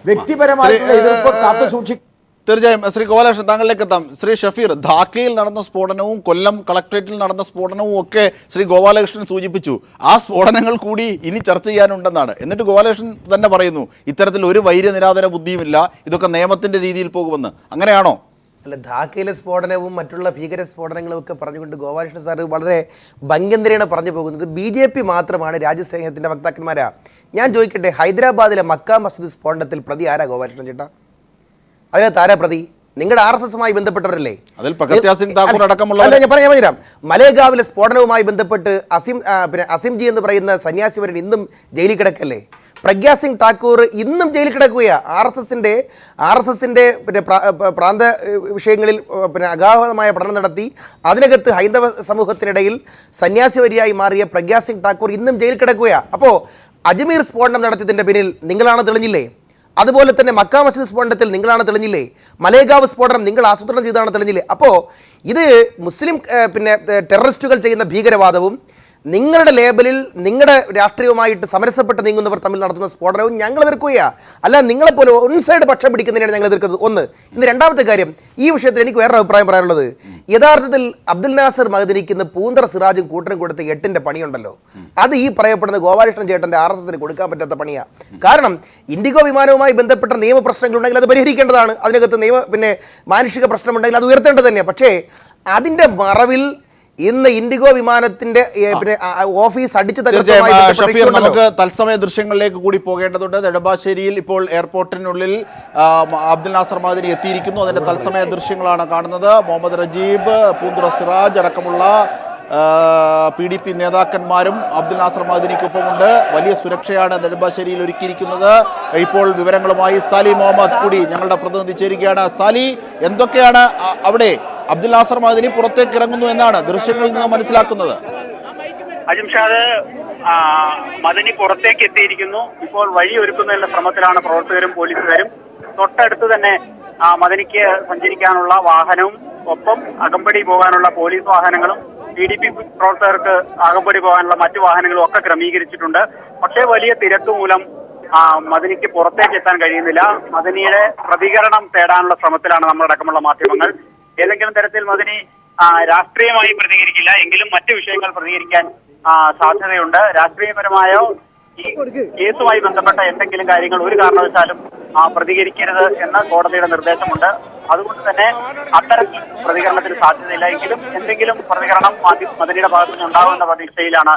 വ്യക്തിപരമായിട്ടുള്ള എതിർപ്പ് കാത്തു സൂക്ഷിക്കും. തീർച്ചയായും. ശ്രീ ഗോപാലകൃഷ്ണൻ, താങ്കളിലേക്ക് എത്താം. ശ്രീ ഷഫീർ, ധാക്കയിൽ നടന്ന സ്ഫോടനവും കൊല്ലം കളക്ട്രേറ്റിൽ നടന്ന സ്ഫോടനവും ഒക്കെ ശ്രീ ഗോപാലകൃഷ്ണൻ സൂചിപ്പിച്ചു. ആ സ്ഫോടനങ്ങൾ കൂടി ഇനി ചർച്ച ചെയ്യാനുണ്ടെന്നാണ്. എന്നിട്ട് ഗോപാലകൃഷ്ണൻ തന്നെ പറയുന്നു ഇത്തരത്തിൽ ഒരു വൈര്യനിരാധന ബുദ്ധിയുമില്ല, ഇതൊക്കെ നിയമത്തിന്റെ രീതിയിൽ പോകുമെന്ന്. അങ്ങനെയാണോ? അല്ല, ധാക്കയിലെ സ്ഫോടനവും മറ്റുള്ള ഭീകര സ്ഫോടനങ്ങളും ഒക്കെ പറഞ്ഞുകൊണ്ട് ഗോപാലകൃഷ്ണൻ സാറ് വളരെ ഭംഗ്യന്തരേണ പറഞ്ഞു പോകുന്നത് BJP മാത്രമാണ് രാജ്യസ്നേഹത്തിന്റെ വക്താക്കന്മാരാ. ഞാൻ ചോദിക്കട്ടെ, ഹൈദരാബാദിലെ മക്ക മസ്ജിദ് സ്ഫോടനത്തിൽ പ്രതി ആരാ ഗോപാലകൃഷ്ണൻ ചേട്ടാ? അതിനകത്ത് ആരാ പ്രതി? നിങ്ങളുടെ RSSമായി ബന്ധപ്പെട്ടവരല്ലേ? ഞാൻ പറഞ്ഞുതരാം. മലേഗാവിലെ സ്ഫോടനവുമായി ബന്ധപ്പെട്ട് അസിംജി എന്ന് പറയുന്ന സന്യാസിവരൻ ഇന്നും ജയിലിൽ കിടക്കല്ലേ? പ്രഗ്യാ സിംഗ് ഠാക്കൂർ ഇന്നും ജയിലിൽ കിടക്കുകയാണ്. RSSന്റെ പ്രാന്ത വിഷയങ്ങളിൽ അഗാധമായ പഠനം നടത്തി അതിനകത്ത് ഹൈന്ദവ സമൂഹത്തിനിടയിൽ സന്യാസിവരിയായി മാറിയ പ്രഗ്യാ സിംഗ് ഠാക്കൂർ ഇന്നും ജയിലിൽ കിടക്കുകയാണ്. അപ്പോൾ അജ്മീർ സ്ഫോടനം നടത്തിയതിൻ്റെ പിന്നിൽ നിങ്ങളാണ് തെളിഞ്ഞില്ലേ? അതുപോലെ തന്നെ മക്ക മസ്ജിദ് സ്ഫോടനത്തിൽ നിങ്ങളാണ് തെളിഞ്ഞില്ലേ? മലേഗാവ് സ്ഫോടനം നിങ്ങൾ ആസൂത്രണം ചെയ്താണ് തെളിഞ്ഞില്ലേ? അപ്പോൾ ഇത് മുസ്ലിം ടെററിസ്റ്റുകൾ ചെയ്യുന്ന ഭീകരവാദവും നിങ്ങളുടെ ലേബലിൽ നിങ്ങളുടെ രാഷ്ട്രീയവുമായിട്ട് സമരസപ്പെട്ട് നീങ്ങുന്നവർ തമ്മിൽ നടത്തുന്ന സ്ഫോടനവും ഞങ്ങൾ എതിർക്കുകയാണ്. അല്ല, നിങ്ങളെപ്പോലെ ഒൺ സൈഡ് പക്ഷം പിടിക്കുന്നതിനാണ് ഞങ്ങൾ എതിർക്കുന്നത്. ഒന്ന്. ഇന്ന് രണ്ടാമത്തെ കാര്യം, ഈ വിഷയത്തിൽ എനിക്ക് വേറൊരു അഭിപ്രായം പറയാനുള്ളത്, യഥാർത്ഥത്തിൽ അബ്ദുൽ നാസർ മഹദിനിക്ക് പൂന്തറ സിറാജും കൂട്ടരും കൊടുത്ത 8ന്റെ പണിയുണ്ടല്ലോ, അത് ഈ പറയപ്പെടുന്ന ഗോപാലകൃഷ്ണൻ ചേട്ടന്റെ RSSന് കൊടുക്കാൻ പറ്റാത്ത പണിയാണ്. കാരണം ഇൻഡിഗോ വിമാനവുമായി ബന്ധപ്പെട്ട നിയമപ്രശ്നങ്ങളുണ്ടെങ്കിൽ അത് പരിഹരിക്കേണ്ടതാണ്. അതിനകത്ത് മാനുഷിക പ്രശ്നമുണ്ടെങ്കിൽ അത് ഉയർത്തേണ്ടത് തന്നെയാണ്. പക്ഷേ അതിന്റെ മറവിൽ ഇന്ന് ഇൻഡിഗോ വിമാനത്തിന്റെ ഓഫീസ് അടിച്ചു ഷഫീർ, നമുക്ക് തത്സമയ ദൃശ്യങ്ങളിലേക്ക് കൂടി പോകേണ്ടതുണ്ട്. നെടുമ്പാശ്ശേരിയിൽ ഇപ്പോൾ എയർപോർട്ടിനുള്ളിൽ അബ്ദുൽ നാസർ മദനി എത്തിയിരിക്കുന്നു. അതിന്റെ തത്സമയ ദൃശ്യങ്ങളാണ് കാണുന്നത്. മുഹമ്മദ് റജീബ്, പൂന്തുറ സിറാജ് അടക്കമുള്ള PDP നേതാക്കന്മാരും അബ്ദുൽ നാസർ മദനിക്കൊപ്പമുണ്ട്. വലിയ സുരക്ഷയാണ് നെടുമ്പാശ്ശേരിയിൽ ഒരുക്കിയിരിക്കുന്നത്. ഇപ്പോൾ വിവരങ്ങളുമായി സാലി മുഹമ്മദ് കൂടി ഞങ്ങളുടെ പ്രതിനിധി ചേരുകയാണ്. സാലി, എന്തൊക്കെയാണ് അവിടെ? അബ്ദുൽ നാസർ മദനി പുറത്തേക്ക് ഇറങ്ങുന്നു എന്നാണ് ദൃശ്യങ്ങളിൽ നിന്ന് മനസ്സിലാക്കുന്നത്. അജിംഷാദ്, മദനി പുറത്തേക്ക് എത്തിയിരിക്കുന്നു. ഇപ്പോൾ വഴി ഒരുക്കുന്നതിന്റെ ശ്രമത്തിലാണ് പ്രവർത്തകരും പോലീസുകാരും. തൊട്ടടുത്ത് തന്നെ മദനിക്ക് സഞ്ചരിക്കാനുള്ള വാഹനവും ഒപ്പം അകമ്പടി പോകാനുള്ള പോലീസ് വാഹനങ്ങളും PDP പ്രവർത്തകർക്ക് അകമ്പടി പോകാനുള്ള മറ്റു വാഹനങ്ങളും ഒക്കെ ക്രമീകരിച്ചിട്ടുണ്ട്. പക്ഷേ വലിയ തിരക്ക് മൂലം മദനിക്ക് പുറത്തേക്ക് എത്താൻ കഴിയുന്നില്ല. മദനിയുടെ പ്രതികരണം തേടാനുള്ള ശ്രമത്തിലാണ് നമ്മളടക്കമുള്ള മാധ്യമങ്ങൾ. ഏതെങ്കിലും തരത്തിൽ മദനി രാഷ്ട്രീയമായി പ്രതികരിക്കില്ല, എങ്കിലും മറ്റു വിഷയങ്ങൾ പ്രതികരിക്കാൻ സാധ്യതയുണ്ട്. രാഷ്ട്രീയപരമായോ ഈ കേസുമായി ബന്ധപ്പെട്ട എന്തെങ്കിലും കാര്യങ്ങൾ ഒരു കാരണവശാലും പ്രതികരിക്കരുത് എന്ന കോടതിയുടെ നിർദ്ദേശമുണ്ട്. അതുകൊണ്ട് തന്നെ അത്തരത്തിൽ പ്രതികരണത്തിന് സാധ്യതയില്ല. എങ്കിലും എന്തെങ്കിലും പ്രതികരണം മദനിയുടെ ഭാഗത്തു നിന്ന് ഉണ്ടാകുമെന്ന പ്രതീക്ഷയിലാണ്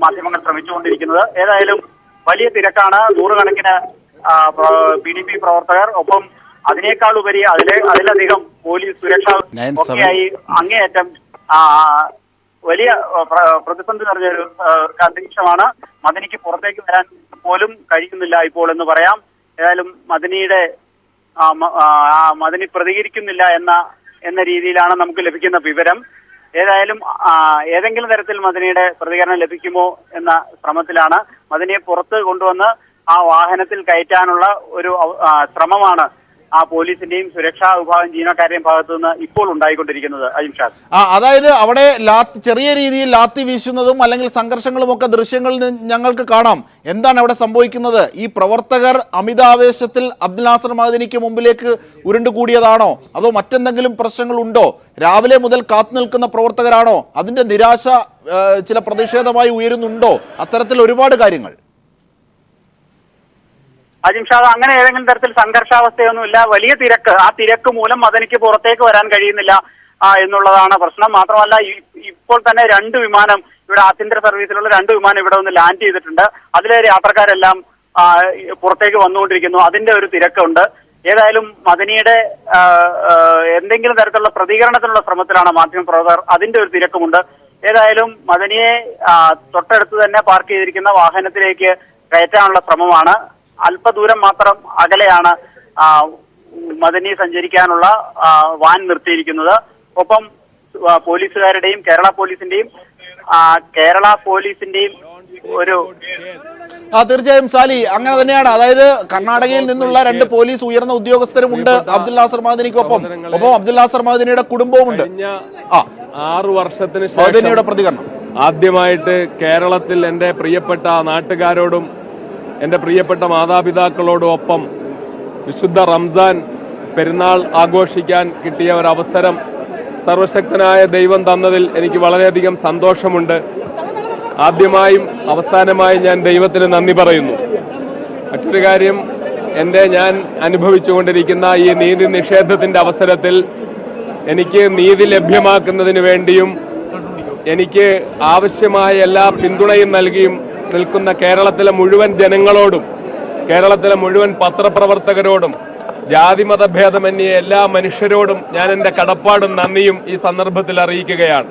മാധ്യമങ്ങൾ ശ്രമിച്ചുകൊണ്ടിരിക്കുന്നത്. ഏതായാലും വലിയ തിരക്കാണ്. 100 കണക്കിന് PDP പ്രവർത്തകർ, ഒപ്പം അതിനേക്കാൾ ഉപരി അതിലധികം പോലീസ് സുരക്ഷ ഒക്കെയായി അങ്ങേയറ്റം വലിയ പ്രതിസന്ധി നിറഞ്ഞൊരു അന്തരീക്ഷമാണ്. മദനിക്ക് പുറത്തേക്ക് വരാൻ പോലും കഴിയുന്നില്ല ഇപ്പോൾ എന്ന് പറയാം. ഏതായാലും മദനി പ്രതികരിക്കുന്നില്ല എന്ന രീതിയിലാണ് നമുക്ക് ലഭിക്കുന്ന വിവരം. ഏതായാലും ഏതെങ്കിലും തരത്തിൽ മദനിയുടെ പ്രതികരണം ലഭിക്കുമോ എന്ന ശ്രമത്തിലാണ്. മദനിയെ പുറത്ത് കൊണ്ടുവന്ന് ആ വാഹനത്തിൽ കയറ്റാനുള്ള ഒരു ശ്രമമാണ് ആ പോലീസിന്റെയും സുരക്ഷാ വിഭാഗം ജീവനക്കാരുടെയും ഭാഗത്തു നിന്ന് ഇപ്പോൾ ഉണ്ടായിക്കൊണ്ടിരിക്കുന്നത്. അജിംഷാദ്, അതായത് അവിടെ ചെറിയ രീതിയിൽ ലാത്തി വീശുന്നതും അല്ലെങ്കിൽ സംഘർഷങ്ങളും ഒക്കെ ദൃശ്യങ്ങളിൽ ഞങ്ങൾക്ക് കാണാം. എന്താണ് അവിടെ സംഭവിക്കുന്നത്? ഈ പ്രവർത്തകർ അമിതാവേശത്തിൽ അബ്ദുൽ നാസർ മഅ്ദനിക്ക് മുമ്പിലേക്ക് ഉരുണ്ടുകൂടിയതാണോ, അതോ മറ്റെന്തെങ്കിലും പ്രശ്നങ്ങളുണ്ടോ? രാവിലെ മുതൽ കാത്തു നിൽക്കുന്ന പ്രവർത്തകരാണോ? അതിന്റെ നിരാശ ചില പ്രതിഷേധമായി ഉയരുന്നുണ്ടോ? അത്തരത്തിൽ ഒരുപാട് കാര്യങ്ങൾ. അജിംഷാദ്, അങ്ങനെ ഏതെങ്കിലും തരത്തിൽ സംഘർഷാവസ്ഥയൊന്നുമില്ല. വലിയ തിരക്ക്, ആ തിരക്ക് മൂലം മദനിക്ക് പുറത്തേക്ക് വരാൻ കഴിയുന്നില്ല എന്നുള്ളതാണ് പ്രശ്നം. മാത്രമല്ല ഇപ്പോൾ തന്നെ 2 വിമാനം ഇവിടെ ആഭ്യന്തര സർവീസിലുള്ള 2 വിമാനം ഇവിടെ ഒന്ന് ലാൻഡ് ചെയ്തിട്ടുണ്ട്. അതിലെ യാത്രക്കാരെല്ലാം പുറത്തേക്ക് വന്നുകൊണ്ടിരിക്കുന്നു. അതിന്റെ ഒരു തിരക്കുണ്ട്. ഏതായാലും മദനിയുടെ എന്തെങ്കിലും തരത്തിലുള്ള പ്രതികരണത്തിനുള്ള ശ്രമത്തിലാണ് മാധ്യമപ്രവർത്തകർ. അതിന്റെ ഒരു തിരക്കുമുണ്ട്. ഏതായാലും മദനിയെ തൊട്ടടുത്ത് തന്നെ പാർക്ക് ചെയ്തിരിക്കുന്ന വാഹനത്തിലേക്ക് കയറ്റാനുള്ള ശ്രമമാണ്. അല്പദൂരം മാത്രം അകലെയാണ് മദനി സഞ്ചരിക്കാനുള്ള വാൻ നിർത്തിയിരിക്കുന്നത്. ഒപ്പം പോലീസുകാരുടെയും കേരള പോലീസിന്റെയും ഒരു തീർച്ചയായും സാലി അങ്ങനെ തന്നെയാണ്. അതായത് കർണാടകയിൽ നിന്നുള്ള 2 പോലീസ് ഉയർന്ന ഉദ്യോഗസ്ഥരും ഉണ്ട് അബ്ദുൽ നാസർ മഅ്ദനിക്കൊപ്പം. ഒപ്പം അബ്ദുൽ നാസർ മഅ്ദനിയുടെ കുടുംബവുമുണ്ട്. 6 വർഷത്തിന് മഅ്ദനിയുടെ പ്രതികരണം ആദ്യമായിട്ട് കേരളത്തിൽ എൻ്റെ പ്രിയപ്പെട്ട നാട്ടുകാരോടും എൻ്റെ പ്രിയപ്പെട്ട മാതാപിതാക്കളോടും ഒപ്പം വിശുദ്ധ റംസാൻ പെരുന്നാൾ ആഘോഷിക്കാൻ കിട്ടിയ ഒരവസരം സർവശക്തനായ ദൈവം തന്നതിൽ എനിക്ക് വളരെയധികം സന്തോഷമുണ്ട്. ആദ്യമായും അവസാനമായും ഞാൻ ദൈവത്തിന് നന്ദി പറയുന്നു. മറ്റൊരു കാര്യം, ഞാൻ അനുഭവിച്ചുകൊണ്ടിരിക്കുന്ന ഈ നീതി നിഷേധത്തിൻ്റെ അവസരത്തിൽ എനിക്ക് നീതി ലഭ്യമാക്കുന്നതിന് വേണ്ടിയും എനിക്ക് ആവശ്യമായ എല്ലാ പിന്തുണയും നൽകിയും നിൽക്കുന്ന കേരളത്തിലെ മുഴുവൻ ജനങ്ങളോടും, കേരളത്തിലെ മുഴുവൻ പത്രപ്രവർത്തകരോടും, ജാതിമതഭേദമന്യേ എല്ലാ മനുഷ്യരോടും ഞാൻ എൻ്റെ കടപ്പാടും നന്ദിയും ഈ സന്ദർഭത്തിൽ അറിയിക്കുകയാണ്.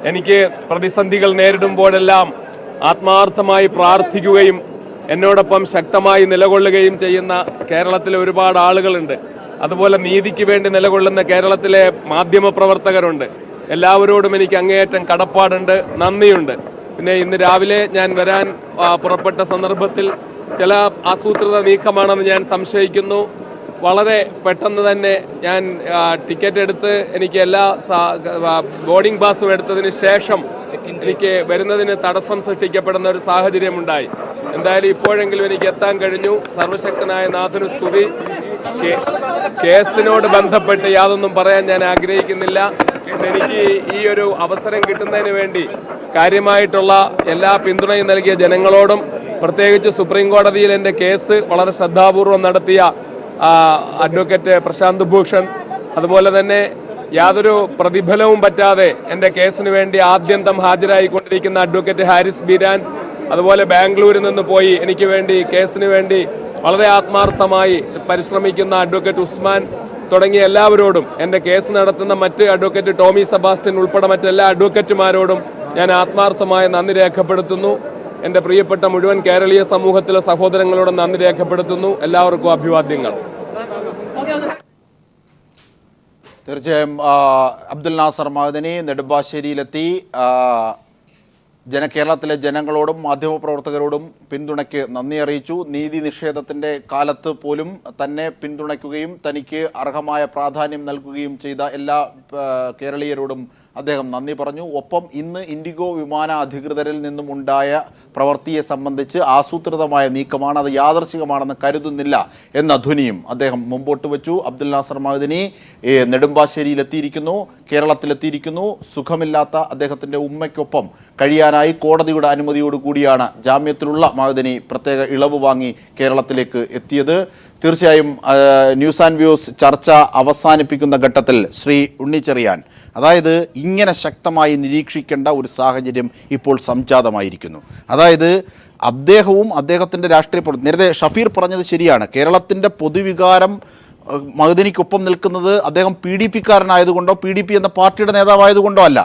എനിക്ക് പ്രതിസന്ധികൾ നേരിടുമ്പോഴെല്ലാം ആത്മാർത്ഥമായി പ്രാർത്ഥിക്കുകയും എന്നോടൊപ്പം ശക്തമായി നിലകൊള്ളുകയും ചെയ്യുന്ന കേരളത്തിലെ ഒരുപാട് ആളുകളുണ്ട്. അതുപോലെ നീതിക്ക് വേണ്ടി നിലകൊള്ളുന്ന കേരളത്തിലെ മാധ്യമപ്രവർത്തകരുണ്ട്. എല്ലാവരോടും എനിക്ക് അങ്ങേയറ്റം കടപ്പാടുണ്ട്, നന്ദിയുണ്ട്. പിന്നെ ഇന്ന് രാവിലെ ഞാൻ വരാൻ പുറപ്പെട്ട സന്ദർഭത്തിൽ ചില ആസൂത്രിത നീക്കമാണെന്ന് ഞാൻ സംശയിക്കുന്നു. വളരെ പെട്ടെന്ന് തന്നെ ഞാൻ ടിക്കറ്റ് എടുത്ത് എനിക്ക് എല്ലാ ബോർഡിംഗ് പാസും എടുത്തതിന് ശേഷം എനിക്ക് വരുന്നതിന് തടസ്സം സൃഷ്ടിക്കപ്പെടുന്ന ഒരു സാഹചര്യമുണ്ടായി. എന്തായാലും ഇപ്പോഴെങ്കിലും എനിക്ക് എത്താൻ കഴിഞ്ഞു. സർവശക്തനായ നാഥന് സ്തുതി. കേസിനോട് ബന്ധപ്പെട്ട് യാതൊന്നും പറയാൻ ഞാൻ ആഗ്രഹിക്കുന്നില്ല. എനിക്ക് ഈ ഒരു അവസരം കിട്ടുന്നതിന് വേണ്ടി കാര്യമായിട്ടുള്ള എല്ലാ പിന്തുണയും നൽകിയ ജനങ്ങളോടും, പ്രത്യേകിച്ച് സുപ്രീം കോടതിയിൽ എൻ്റെ കേസ് വളരെ ശ്രദ്ധാപൂർവം നടത്തിയ അഡ്വക്കേറ്റ് പ്രശാന്ത് ഭൂഷൺ, അതുപോലെ തന്നെ യാതൊരു പ്രതിഫലവും പറ്റാതെ എൻ്റെ കേസിന് വേണ്ടി ആദ്യന്തം ഹാജരായിക്കൊണ്ടിരിക്കുന്ന അഡ്വക്കേറ്റ് ഹാരിസ് ബീരാൻ, അതുപോലെ ബാംഗ്ലൂരിൽ നിന്ന് പോയി എനിക്ക് വേണ്ടി കേസിന് വേണ്ടി വളരെ ആത്മാർത്ഥമായി പരിശ്രമിക്കുന്ന അഡ്വക്കേറ്റ് ഉസ്മാൻ തുടങ്ങിയ എല്ലാവരോടും, എൻ്റെ കേസ് നടത്തുന്ന മറ്റ് അഡ്വക്കേറ്റ് ടോമി സെബാസ്റ്റ്യൻ ഉൾപ്പെടെ മറ്റെല്ലാ അഡ്വക്കേറ്റുമാരോടും ഞാൻ ആത്മാർത്ഥമായ നന്ദി രേഖപ്പെടുത്തുന്നു. എൻ്റെ പ്രിയപ്പെട്ട മുഴുവൻ കേരളീയ സമൂഹത്തിലെ സഹോദരങ്ങളോട് നന്ദി രേഖപ്പെടുത്തുന്നു. എല്ലാവർക്കും അഭിവാദ്യങ്ങൾ. തീർച്ചയായും അബ്ദുൽ നാസർ മഅ്ദനി നെടുമ്പാശ്ശേരിയിലെത്തി കേരളത്തിലെ ജനങ്ങളോടും മാധ്യമപ്രവർത്തകരോടും പിന്തുണയ്ക്ക് നന്ദി അറിയിച്ചു. നീതി നിഷേധത്തിൻ്റെ കാലത്ത് പോലും തന്നെ പിന്തുണയ്ക്കുകയും തനിക്ക് അർഹമായ പ്രാധാന്യം നൽകുകയും ചെയ്ത എല്ലാ കേരളീയരോടും അദ്ദേഹം നന്ദി പറഞ്ഞു. ഒപ്പം ഇന്ന് ഇൻഡിഗോ വിമാന അധികൃതരിൽ നിന്നും ഉണ്ടായ പ്രവൃത്തിയെ സംബന്ധിച്ച് ആസൂത്രിതമായ നീക്കമാണ്, അത് യാദർശികമാണെന്ന് കരുതുന്നില്ല എന്ന ധ്വനിയും അദ്ദേഹം മുമ്പോട്ട് വെച്ചു. അബ്ദുൽ നാസർ മഅ്ദനി നെടുമ്പാശ്ശേരിയിലെത്തിയിരിക്കുന്നു, കേരളത്തിലെത്തിയിരിക്കുന്നു. സുഖമില്ലാത്ത അദ്ദേഹത്തിൻ്റെ ഉമ്മയ്ക്കൊപ്പം കഴിയാനായി കോടതിയുടെ അനുമതിയോടുകൂടിയാണ് ജാമ്യത്തിലുള്ള മഅ്ദനി പ്രത്യേക ഇളവ് വാങ്ങി കേരളത്തിലേക്ക് എത്തിയത്. തീർച്ചയായും ന്യൂസ് ആൻഡ് വ്യൂസ് ചർച്ച അവസാനിപ്പിക്കുന്ന ഘട്ടത്തിൽ ശ്രീ ഉണ്ണിച്ചെറിയാൻ, അതായത് ഇങ്ങനെ ശക്തമായി നിരീക്ഷിക്കേണ്ട ഒരു സാഹചര്യം ഇപ്പോൾ സംജാതമായിരിക്കുന്നു. അതായത് അദ്ദേഹവും അദ്ദേഹത്തിൻ്റെ രാഷ്ട്രീയ നേരത്തെ ഷഫീർ പറഞ്ഞത് ശരിയാണ്. കേരളത്തിൻ്റെ പൊതുവികാരം മഅ്ദനിക്കൊപ്പം നിൽക്കുന്നത് അദ്ദേഹം PDP-കാരനായതുകൊണ്ടോ PDP എന്ന പാർട്ടിയുടെ നേതാവായതുകൊണ്ടോ അല്ല.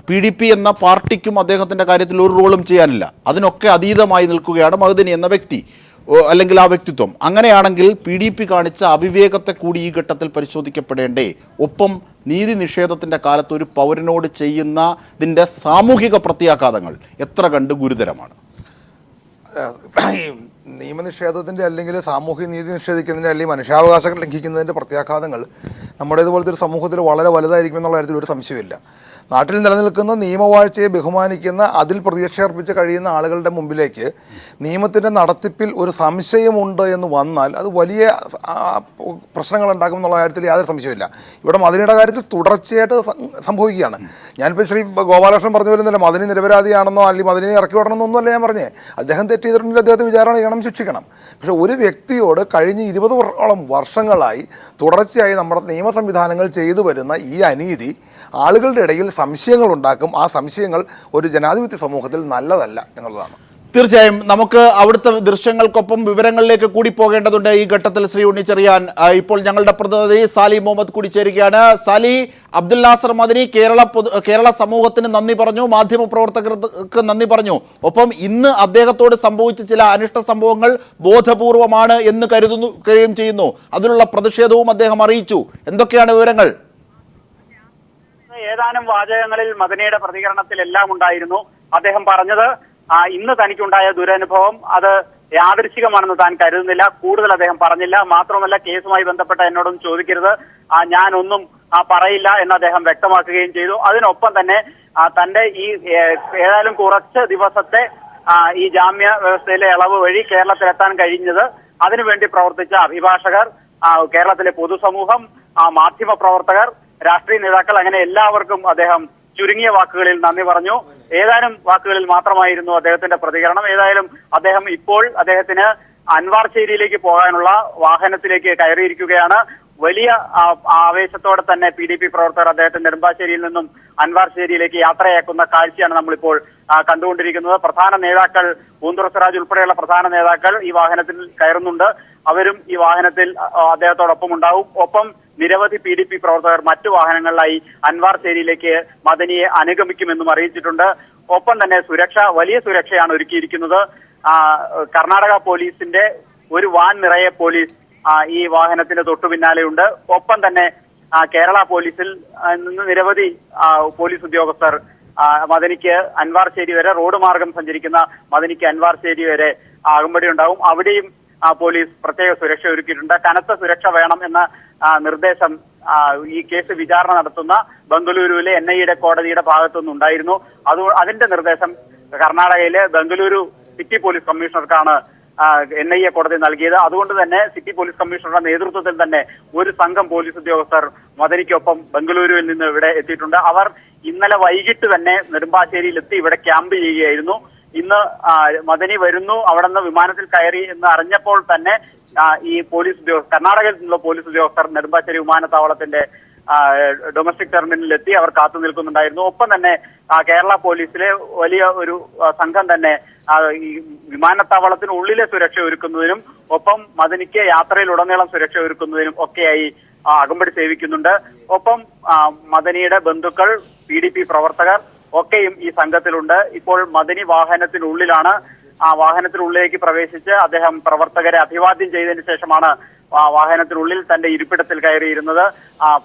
PDP എന്ന പാർട്ടിക്കും അദ്ദേഹത്തിൻ്റെ കാര്യത്തിൽ ഒരു റോളും ചെയ്യാനില്ല. അതിനൊക്കെ അതീതമായി നിൽക്കുകയാണ് മഅ്ദനി എന്ന വ്യക്തി അല്ലെങ്കിൽ ആ വ്യക്തിത്വം. അങ്ങനെയാണെങ്കിൽ PDP കാണിച്ച അവിവേകത്തെ കൂടി ഈ ഘട്ടത്തിൽ പരിശോധിക്കപ്പെടേണ്ടേ? ഒപ്പം നീതി നിഷേധത്തിൻ്റെ കാലത്ത് ഒരു പൗരനോട് ചെയ്യുന്നതിൻ്റെ സാമൂഹിക പ്രത്യാഘാതങ്ങൾ എത്ര കണ്ട് ഗുരുതരമാണ്? നിയമനിഷേധത്തിൻ്റെ അല്ലെങ്കിൽ സാമൂഹ്യ നീതി നിഷേധിക്കുന്നതിൻ്റെ അല്ലെങ്കിൽ മനുഷ്യാവകാശങ്ങൾ ലംഘിക്കുന്നതിൻ്റെ പ്രത്യാഘാതങ്ങൾ നമ്മുടേതുപോലത്തെ ഒരു സമൂഹത്തിൽ വളരെ വലുതായിരിക്കും എന്നുള്ള കാര്യത്തിൽ ഒരു സംശയമില്ല. നാട്ടിൽ നിലനിൽക്കുന്ന നിയമവാഴ്ചയെ ബഹുമാനിക്കുന്ന അതിൽ പ്രതീക്ഷയർപ്പിച്ച് കഴിയുന്ന ആളുകളുടെ മുമ്പിലേക്ക് നിയമത്തിൻ്റെ നടത്തിപ്പിൽ ഒരു സംശയമുണ്ട് എന്ന് വന്നാൽ അത് വലിയ പ്രശ്നങ്ങൾ ഉണ്ടാക്കും എന്നുള്ള കാര്യത്തിൽ യാതൊരു സംശയമില്ല. ഇവിടെ മദനിയുടെ കാര്യത്തിൽ തുടർച്ചയായിട്ട് സംഭവിക്കുകയാണ്. ഞാനിപ്പോൾ ശ്രീ ഗോപാലകൃഷ്ണൻ പറഞ്ഞു വരുന്നില്ല മദനി നിരപരാധിയാണെന്നോ അല്ലെങ്കിൽ മദനിനെ ഇറക്കി വിടണമെന്നൊന്നുമല്ല ഞാൻ പറഞ്ഞേ. അദ്ദേഹം തെറ്റ് ചെയ്തിട്ടുണ്ടെങ്കിൽ അദ്ദേഹത്തെ വിചാരണ ചെയ്യണം, ശിക്ഷിക്കണം. പക്ഷേ ഒരു വ്യക്തിയോട് കഴിഞ്ഞ 20 വർഷങ്ങളായി തുടർച്ചയായി നമ്മുടെ നിയമ സംവിധാനങ്ങൾ ചെയ്തു വരുന്ന ഈ അനീതി ആളുകളുടെ ഇടയിൽ സംശയങ്ങൾ ഉണ്ടാക്കും. ആ സംശയങ്ങൾ ഒരു ജനാധിപത്യ സമൂഹത്തിൽ നല്ലതല്ല എന്നുള്ളതാണ്. തീർച്ചയായും നമുക്ക് അവിടുത്തെ ദൃശ്യങ്ങൾക്കൊപ്പം വിവരങ്ങളിലേക്ക് കൂടി പോകേണ്ടതുണ്ട്. ഈ ഘട്ടത്തിൽ ശ്രീ ഉണ്ണിച്ചെറിയാൻ, ഇപ്പോൾ ഞങ്ങളുടെ പ്രതിനിധി സാലി മുഹമ്മദ് കൂടി ചേരുകയാണ്. സാലി, അബ്ദുൽ നാസർ മദനി കേരള സമൂഹത്തിന് നന്ദി പറഞ്ഞു, മാധ്യമപ്രവർത്തകർക്ക് നന്ദി പറഞ്ഞു. ഒപ്പം ഇന്ന് അദ്ദേഹത്തോട് സംഭവിച്ച ചില അനിഷ്ട സംഭവങ്ങൾ ബോധപൂർവമാണ് എന്ന് കരുതുകയും ചെയ്യുന്നു. അതിനുള്ള പ്രതിഷേധവും അദ്ദേഹം അറിയിച്ചു. എന്തൊക്കെയാണ് വിവരങ്ങൾ? ഏതാനും വാചകങ്ങളിൽ മദനിയുടെ പ്രതികരണത്തിൽ എല്ലാം ഉണ്ടായിരുന്നു. അദ്ദേഹം പറഞ്ഞത് ഇന്ന് തനിക്കുണ്ടായ ദുരനുഭവം അത് യാദൃശികമാണെന്ന് താൻ കരുതുന്നില്ല. കൂടുതൽ അദ്ദേഹം പറഞ്ഞില്ല. മാത്രമല്ല കേസുമായി ബന്ധപ്പെട്ട എന്നോടൊന്നും ചോദിക്കരുത്, ഞാനൊന്നും പറയില്ല എന്ന് അദ്ദേഹം വ്യക്തമാക്കുകയും ചെയ്തു. അതിനൊപ്പം തന്നെ തന്റെ ഈ ഏതായാലും കുറച്ച് ദിവസത്തെ ഈ ജാമ്യ വ്യവസ്ഥയിലെ ഇളവ് വഴി കേരളത്തിലെത്താൻ കഴിഞ്ഞത് അതിനുവേണ്ടി പ്രവർത്തിച്ച അഭിഭാഷകർ, കേരളത്തിലെ പൊതുസമൂഹം, മാധ്യമ പ്രവർത്തകർ, രാഷ്ട്രീയ നേതാക്കൾ, അങ്ങനെ എല്ലാവർക്കും അദ്ദേഹം ചുരുങ്ങിയ വാക്കുകളിൽ നന്ദി പറഞ്ഞു. ഏതാനും വാക്കുകളിൽ മാത്രമായിരുന്നു അദ്ദേഹത്തിന്റെ പ്രതികരണം. ഏതായാലും അദ്ദേഹം ഇപ്പോൾ അദ്ദേഹത്തിന് അൻവാർശേരിയിലേക്ക് പോകാനുള്ള വാഹനത്തിലേക്ക് കയറിയിരിക്കുകയാണ്. വലിയ ആവേശത്തോടെ തന്നെ PDP പ്രവർത്തകർ അദ്ദേഹത്തെ നെടുമ്പാശ്ശേരിയിൽ നിന്നും അൻവാർശേരിയിലേക്ക് യാത്രയാക്കുന്ന കാഴ്ചയാണ് നമ്മളിപ്പോൾ കണ്ടുകൊണ്ടിരിക്കുന്നത്. പ്രധാന നേതാക്കൾ, പൂന്തുറ സിറാജ് ഉൾപ്പെടെയുള്ള പ്രധാന നേതാക്കൾ ഈ വാഹനത്തിൽ കയറുന്നുണ്ട്. അവരും ഈ വാഹനത്തിൽ അദ്ദേഹത്തോടൊപ്പം ഉണ്ടാവും. ഒപ്പം നിരവധി PDP പ്രവർത്തകർ മറ്റു വാഹനങ്ങളിലായി അൻവാർശേരിയിലേക്ക് മദനിയെ അനുഗമിക്കുമെന്നും അറിയിച്ചിട്ടുണ്ട്. ഒപ്പം തന്നെ വലിയ സുരക്ഷയാണ് ഒരുക്കിയിരിക്കുന്നത്. കർണാടക പോലീസിന്റെ ഒരു വാൻ നിറയെ പോലീസ് ഈ വാഹനത്തിന് തൊട്ടു പിന്നാലെയുണ്ട്. ഒപ്പം തന്നെ കേരള പോലീസിൽ നിന്ന് നിരവധി പോലീസ് ഉദ്യോഗസ്ഥർ മദനിക്ക് അൻവാർശേരി വരെ, റോഡ് മാർഗം സഞ്ചരിക്കുന്ന മദനിക്ക് അൻവാർശേരി വരെ അകമ്പടി ഉണ്ടാവും. അവിടെയും പോലീസ് പ്രത്യേക സുരക്ഷ ഒരുക്കിയിട്ടുണ്ട്. കനത്ത സുരക്ഷ വേണം എന്ന നിർദ്ദേശം ഈ കേസ് വിചാരണ നടത്തുന്ന ബംഗളൂരുവിലെ NIA കോടതിയുടെ ഭാഗത്തുനിന്നുണ്ടായിരുന്നു. അതിന്റെ നിർദ്ദേശം കർണാടകയിലെ ബംഗളൂരു സിറ്റി പോലീസ് കമ്മീഷണർക്കാണ് NIA കോടതി നൽകിയത്. അതുകൊണ്ട് തന്നെ സിറ്റി പോലീസ് കമ്മീഷണറുടെ നേതൃത്വത്തിൽ തന്നെ ഒരു സംഘം പോലീസ് ഉദ്യോഗസ്ഥർ മദനിക്കൊപ്പം ബംഗളൂരുവിൽ നിന്ന് ഇവിടെ എത്തിയിട്ടുണ്ട്. അവർ ഇന്നലെ വൈകിട്ട് തന്നെ നെടുമ്പാശ്ശേരിയിലെത്തി ഇവിടെ ക്യാമ്പ് ചെയ്യുകയായിരുന്നു. ഇന്ന് മദനി വരുന്നു, അവിടെ നിന്ന് വിമാനത്തിൽ കയറി എന്ന് അറിഞ്ഞപ്പോൾ തന്നെ ഈ പോലീസ് ഉദ്യോഗസ്ഥർ, കർണാടകയിൽ നിന്നുള്ള പോലീസ് ഉദ്യോഗസ്ഥർ നെടുമ്പാശ്ശേരി വിമാനത്താവളത്തിന്റെ ഡൊമസ്റ്റിക് ടെർമിനലിലെത്തി അവർ കാത്തു നിൽക്കുന്നുണ്ടായിരുന്നു. ഒപ്പം തന്നെ കേരള പോലീസിലെ വലിയ ഒരു സംഘം തന്നെ ഈ വിമാനത്താവളത്തിനുള്ളിലെ സുരക്ഷ ഒരുക്കുന്നതിനും ഒപ്പം മദനിക്ക് യാത്രയിലുടനീളം സുരക്ഷ ഒരുക്കുന്നതിനും ഒക്കെയായി അകമ്പടി സേവിക്കുന്നുണ്ട്. ഒപ്പം മദനിയുടെ ബന്ധുക്കൾ, PDP പ്രവർത്തകർ ഒക്കെയും ഈ സംഘത്തിലുണ്ട്. ഇപ്പോൾ മദനി വാഹനത്തിനുള്ളിലാണ്. വാഹനത്തിനുള്ളിലേക്ക് പ്രവേശിച്ച് അദ്ദേഹം പ്രവർത്തകരെ അഭിവാദ്യം ചെയ്തതിനു ശേഷമാണ് വാഹനത്തിനുള്ളിൽ തന്റെ ഇരിപ്പിടത്തിൽ കയറിയിരുന്നത്.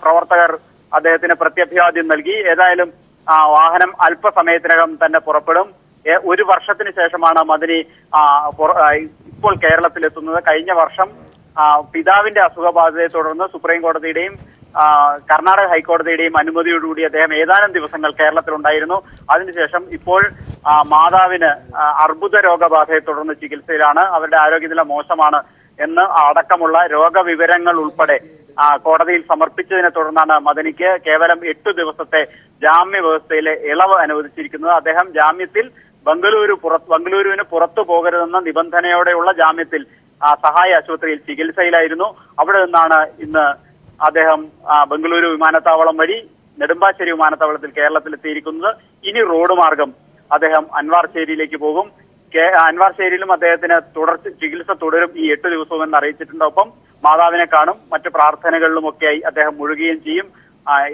പ്രവർത്തകർ അദ്ദേഹത്തിന് പ്രത്യഭിവാദ്യം നൽകി. ഏതായാലും വാഹനം അല്പസമയത്തിനകം തന്നെ പുറപ്പെടും. 1 വർഷത്തിന് ശേഷമാണ് മദനി ഇപ്പോൾ കേരളത്തിലെത്തുന്നത്. കഴിഞ്ഞ വർഷം പിതാവിന്റെ അസുഖബാധയെ തുടർന്ന് സുപ്രീം കോടതിയുടെയും കർണാടക ഹൈക്കോടതിയുടെയും അനുമതിയോടുകൂടി അദ്ദേഹം ഏതാനും ദിവസങ്ങൾ കേരളത്തിലുണ്ടായിരുന്നു. അതിനുശേഷം ഇപ്പോൾ മാതാവിന് അർബുദ രോഗബാധയെ തുടർന്ന് ചികിത്സയിലാണ്. അവരുടെ ആരോഗ്യനില മോശമാണ് എന്ന് അടക്കമുള്ള രോഗവിവരങ്ങൾ ഉൾപ്പെടെ കോടതിയിൽ സമർപ്പിച്ചതിനെ തുടർന്നാണ് മദനിക്ക് കേവലം 8 ദിവസത്തെ ജാമ്യ വ്യവസ്ഥയിലെ ഇളവ് അനുവദിച്ചിരിക്കുന്നത്. അദ്ദേഹം ജാമ്യത്തിൽ ബംഗളൂരുവിന് പുറത്തു പോകരുതെന്ന നിബന്ധനയോടെയുള്ള ജാമ്യത്തിൽ സഹായ ആശുപത്രിയിൽ ചികിത്സയിലായിരുന്നു. അവിടെ നിന്നാണ് ഇന്ന് അദ്ദേഹം ബംഗളൂരു വിമാനത്താവളം വഴി നെടുമ്പാശ്ശേരി വിമാനത്താവളത്തിൽ കേരളത്തിലെത്തിയിരിക്കുന്നത്. ഇനി റോഡ് മാർഗം അദ്ദേഹം അൻവാർശേരിയിലേക്ക് പോകും. അൻവാർശേരിയിലും അദ്ദേഹത്തിന് ചികിത്സ തുടരും ഈ 8 ദിവസവും എന്ന് അറിയിച്ചിട്ടുണ്ട്. ഒപ്പം മാതാവിനെ കാണും, മറ്റു പ്രാർത്ഥനകളിലുമൊക്കെയായി അദ്ദേഹം മുഴുകുകയും ചെയ്യും.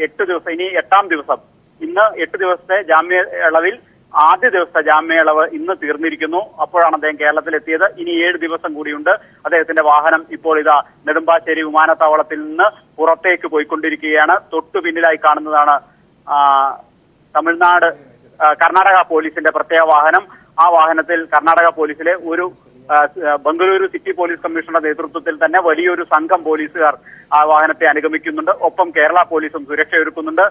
8 ദിവസം, ഇനി 8ാം ദിവസം. ഇന്ന് 8 ദിവസത്തെ ജാമ്യ ഇളവിൽ ആദ്യ ദിവസത്തെ ജാമ്യ ഇളവ് ഇന്ന് തീർന്നിരിക്കുന്നു. അപ്പോഴാണ് അദ്ദേഹം കേരളത്തിലെത്തിയത്. ഇനി 7 ദിവസം കൂടിയുണ്ട്. അദ്ദേഹത്തിന്റെ വാഹനം ഇപ്പോൾ ഇതാ നെടുമ്പാശ്ശേരി വിമാനത്താവളത്തിൽ നിന്ന് പുറത്തേക്ക് പോയിക്കൊണ്ടിരിക്കുകയാണ്. തൊട്ടു പിന്നിലായി കാണുന്നതാണ് കർണാടക പോലീസിന്റെ പ്രത്യേക വാഹനം. ആ വാഹനത്തിൽ കർണാടക പോലീസിലെ ഒരു ബംഗളൂരു സിറ്റി പോലീസ് കമ്മീഷണറുടെ നേതൃത്വത്തിൽ തന്നെ വലിയൊരു സംഘം പോലീസുകാർ ആ വാഹനത്തെ അനുഗമിക്കുന്നുണ്ട്. ഒപ്പം കേരള പോലീസും സുരക്ഷയൊരുക്കുന്നുണ്ട്.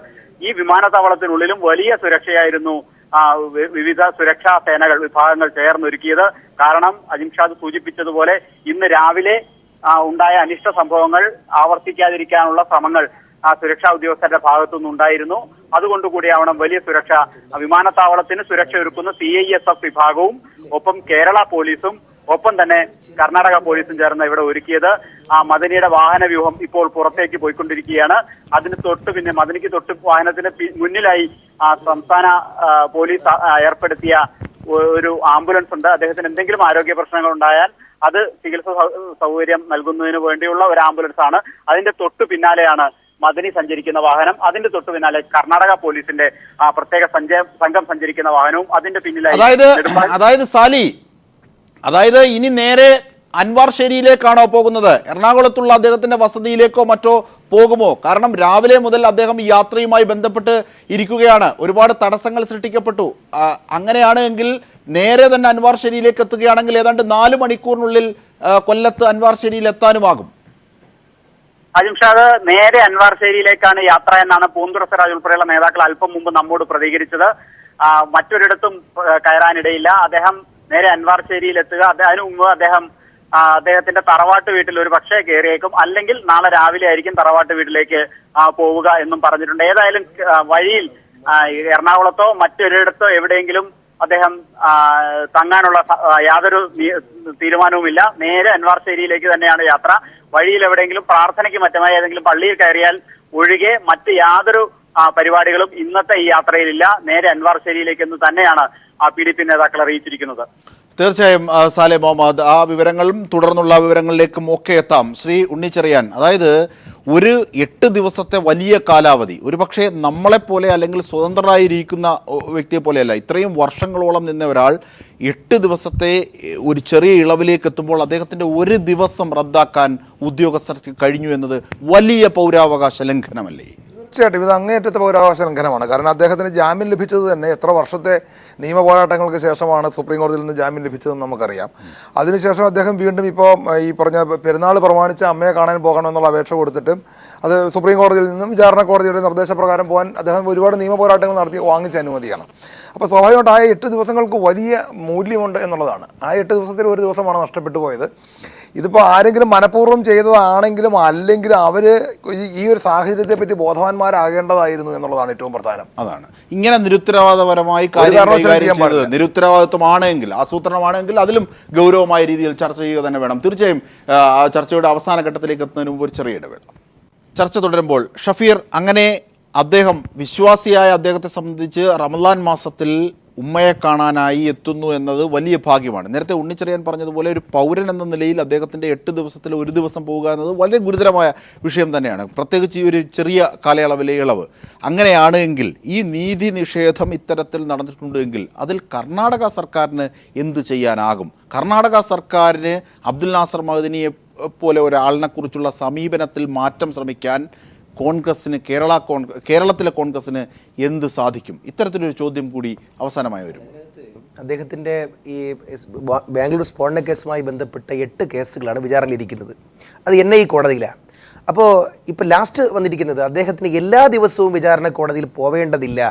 ഈ വിമാനത്താവളത്തിനുള്ളിലും വലിയ സുരക്ഷയായിരുന്നു വിവിധ സുരക്ഷാ സേനകൾ വിഭാഗങ്ങൾ ചേർന്നൊരുക്കിയത്. കാരണം അജിംഷാദ് സൂചിപ്പിച്ചതുപോലെ ഇന്ന് രാവിലെ ഉണ്ടായ അനിഷ്ട സംഭവങ്ങൾ ആവർത്തിക്കാതിരിക്കാനുള്ള ശ്രമങ്ങൾ സുരക്ഷാ ഉദ്യോഗസ്ഥരുടെ ഭാഗത്തുനിന്ന് ഉണ്ടായിരുന്നു. അതുകൊണ്ടുകൂടിയാവണം വലിയ സുരക്ഷ വിമാനത്താവളത്തിന് സുരക്ഷ ഒരുക്കുന്ന CISF വിഭാഗവും ഒപ്പം കേരള പോലീസും ഒപ്പം തന്നെ കർണാടക പോലീസും ചേർന്ന് ഇവിടെ ഒരുക്കിയത്. മദനിയുടെ വാഹന വ്യൂഹം ഇപ്പോൾ പുറത്തേക്ക് പോയിക്കൊണ്ടിരിക്കുകയാണ്. അതിന് തൊട്ട് പിന്നെ മദനിക്ക് തൊട്ട് വാഹനത്തിന് മുന്നിലായി സംസ്ഥാന പോലീസ് ഏർപ്പെടുത്തിയ ഒരു ആംബുലൻസ് ഉണ്ട്. അദ്ദേഹത്തിന് എന്തെങ്കിലും ആരോഗ്യ പ്രശ്നങ്ങൾ ഉണ്ടായാൽ അത് ചികിത്സ സൗകര്യം നൽകുന്നതിന് വേണ്ടിയുള്ള ഒരു ആംബുലൻസ് ആണ്. അതിന്റെ തൊട്ടു പിന്നാലെയാണ് മദനി സഞ്ചരിക്കുന്ന വാഹനം. അതിന്റെ തൊട്ടു പിന്നാലെ കർണാടക പോലീസിന്റെ പ്രത്യേക സംഘം സഞ്ചരിക്കുന്ന വാഹനവും അതിന്റെ പിന്നിലായി. അതായത് ഇനി നേരെ അൻവാർ ഷെരിയിലേക്കാണോ പോകുന്നത്? എറണാകുളത്തുള്ള അദ്ദേഹത്തിന്റെ വസതിയിലേക്കോ മറ്റോ പോകുമോ? കാരണം രാവിലെ മുതൽ അദ്ദേഹം ഈ യാത്രയുമായി ബന്ധപ്പെട്ട് ഇരിക്കുകയാണ്. ഒരുപാട് തടസ്സങ്ങൾ സൃഷ്ടിക്കപ്പെട്ടു. അങ്ങനെയാണ് എങ്കിൽ നേരെ തന്നെ അൻവാർ ഷെരിയിലേക്ക് എത്തുകയാണെങ്കിൽ ഏതാണ്ട് 4 മണിക്കൂറിനുള്ളിൽ കൊല്ലത്ത് അൻവാർ ഷെരിയിൽ എത്താനുമാകും. അജിംഷാദ്, നേരെ അൻവാർ ഷെരിയിലേക്കാണ് യാത്ര എന്നാണ് പൂന്തുറ സിറാജ് ഉൾപ്പെടെയുള്ള നേതാക്കൾ അല്പം മുമ്പ് നമ്മോട് പ്രതികരിച്ചത്. മറ്റൊരിടത്തും കയറാനിടയില്ല. അദ്ദേഹം നേരെ അൻവാർ ഷെരിയിൽ എത്തുക. അതിനു മുമ്പ് അദ്ദേഹത്തിന്റെ തറവാട്ട് വീട്ടിൽ ഒരു പക്ഷേ കയറിയേക്കും, അല്ലെങ്കിൽ നാളെ രാവിലെ ആയിരിക്കും തറവാട്ട് വീട്ടിലേക്ക് പോവുക എന്നും പറഞ്ഞിട്ടുണ്ട്. ഏതായാലും വഴിയിൽ എറണാകുളത്തോ മറ്റൊരിടത്തോ എവിടെയെങ്കിലും അദ്ദേഹം തങ്ങാനുള്ള യാതൊരു തീരുമാനവുമില്ല. നേരെ അൻവാർ ഷെരിയിലേക്ക് തന്നെയാണ് യാത്ര. വഴിയിൽ എവിടെയെങ്കിലും പ്രാർത്ഥനയ്ക്ക് മറ്റുമായി ഏതെങ്കിലും പള്ളിയിൽ കയറിയാൽ ഒഴികെ മറ്റ് യാതൊരു പരിപാടികളും ഇന്നത്തെ ഈ യാത്രയിലില്ല. നേരെ അൻവാർ ഷെരിയിലേക്ക് എന്ന് തന്നെയാണ് PDP നേതാക്കൾ അറിയിച്ചിരിക്കുന്നത്. തീർച്ചയായും സാലെ മുഹമ്മദ്, ആ വിവരങ്ങളും തുടർന്നുള്ള വിവരങ്ങളിലേക്കും ഒക്കെ എത്താം. ശ്രീ ഉണ്ണിച്ചെറിയാൻ, അതായത് ഒരു 8 ദിവസത്തെ വലിയ കാലാവധി, ഒരുപക്ഷെ നമ്മളെപ്പോലെ അല്ലെങ്കിൽ സ്വതന്ത്രരായിരിക്കുന്ന വ്യക്തിയെ പോലെയല്ല, ഇത്രയും വർഷങ്ങളോളം നിന്ന ഒരാൾ 8 ദിവസത്തെ ഒരു ചെറിയ ഇളവിലേക്ക് എത്തുമ്പോൾ അദ്ദേഹത്തിൻ്റെ ഒരു ദിവസം റദ്ദാക്കാൻ ഉദ്യോഗസ്ഥർക്ക് കഴിഞ്ഞു എന്നത് വലിയ പൗരാവകാശ ലംഘനമല്ലേ? തീർച്ചയായിട്ടും ഇത് അങ്ങേയറ്റത്തെ പൗരാവകാശ ലംഘനമാണ്. കാരണം അദ്ദേഹത്തിന് ജാമ്യം ലഭിച്ചത് തന്നെ എത്ര വർഷത്തെ നിയമ പോരാട്ടങ്ങൾക്ക് ശേഷമാണ് സുപ്രീം കോടതിയിൽ നിന്ന് ജാമ്യം ലഭിച്ചതെന്ന് നമുക്കറിയാം. അതിനുശേഷം അദ്ദേഹം വീണ്ടും ഇപ്പോൾ ഈ പറഞ്ഞ പെരുന്നാൾ പ്രമാണിച്ച് അമ്മയെ കാണാൻ പോകണമെന്നുള്ള അപേക്ഷ കൊടുത്തിട്ടും അത് സുപ്രീം കോടതിയിൽ നിന്നും വിചാരണ കോടതിയുടെ നിർദ്ദേശപ്രകാരം പോകാൻ അദ്ദേഹം ഒരുപാട് നിയമ പോരാട്ടങ്ങൾ നടത്തി വാങ്ങിച്ച അനുമതിയാണ്. അപ്പോൾ സ്വാഭാവികമായിട്ട് ആ 8 ദിവസങ്ങൾക്ക് വലിയ മൂല്യമുണ്ട് എന്നുള്ളതാണ്. ആ 8 ദിവസത്തിൽ ഒരു ദിവസമാണ് നഷ്ടപ്പെട്ടു പോയത്. ഇതിപ്പോൾ ആരെങ്കിലും മനഃപൂർവ്വം ചെയ്തതാണെങ്കിലും അല്ലെങ്കിലും അവർ ഈ ഒരു സാഹചര്യത്തെ പറ്റി ബോധവാന്മാരാകേണ്ടതായിരുന്നു എന്നുള്ളതാണ് ഏറ്റവും പ്രധാനം. അതാണ് ഇങ്ങനെ നിരുത്തരവാദപരമായി നിരുത്തരവാദിത്വമാണെങ്കിൽ, ആസൂത്രണമാണെങ്കിൽ അതിലും ഗൗരവമായ രീതിയിൽ ചർച്ച ചെയ്യുക തന്നെ വേണം. തീർച്ചയായും ചർച്ചയുടെ അവസാന ഘട്ടത്തിലേക്ക് എത്തുന്നതിന് മുമ്പ് ഒരു ചെറിയ ഇടവേള. ചർച്ച തുടരുമ്പോൾ ഷഫീർ, അങ്ങനെ അദ്ദേഹം വിശ്വാസിയായ അദ്ദേഹത്തെ സംബന്ധിച്ച് റമദാൻ മാസത്തിൽ ഉമ്മയെ കാണാനായി എത്തുന്നു എന്നത് വലിയ ഭാഗ്യമാണ്. നേരത്തെ ഉണ്ണിച്ചെറിയാൻ പറഞ്ഞതുപോലെ ഒരു പൗരൻ എന്ന നിലയിൽ അദ്ദേഹത്തിൻ്റെ 8 ദിവസത്തിൽ ഒരു ദിവസം പോവുക എന്നത് വളരെ ഗുരുതരമായ വിഷയം തന്നെയാണ്, പ്രത്യേകിച്ച് ഈ ഒരു ചെറിയ കാലയളവിലെ ഇളവ്. അങ്ങനെയാണ് എങ്കിൽ ഈ നീതി നിഷേധം ഇത്തരത്തിൽ നടന്നിട്ടുണ്ടെങ്കിൽ അതിൽ കർണാടക സർക്കാരിന് എന്ത് ചെയ്യാനാകും? കർണാടക സർക്കാരിന് അബ്ദുൽ നാസർ മഅ്ദനിയെ പോലെ ഒരാളിനെക്കുറിച്ചുള്ള സമീപനത്തിൽ മാറ്റം ശ്രമിക്കാൻ കോൺഗ്രസ്സിന്, കേരളത്തിലെ കോൺഗ്രസ്സിന് എന്ത് സാധിക്കും? ഇത്തരത്തിലൊരു ചോദ്യം കൂടി അവസാനമായി വരും. അദ്ദേഹത്തിൻ്റെ ഈ ബാംഗ്ലൂർ സ്ഫോടന കേസുമായി ബന്ധപ്പെട്ട 8 കേസുകളാണ് വിചാരണയിലിരിക്കുന്നത്. അത് NIA കോടതിയിലാണ്. അപ്പോൾ ഇപ്പോൾ ലാസ്റ്റ് വന്നിരിക്കുന്നത് അദ്ദേഹത്തിന് എല്ലാ ദിവസവും വിചാരണ കോടതിയിൽ പോവേണ്ടതില്ല,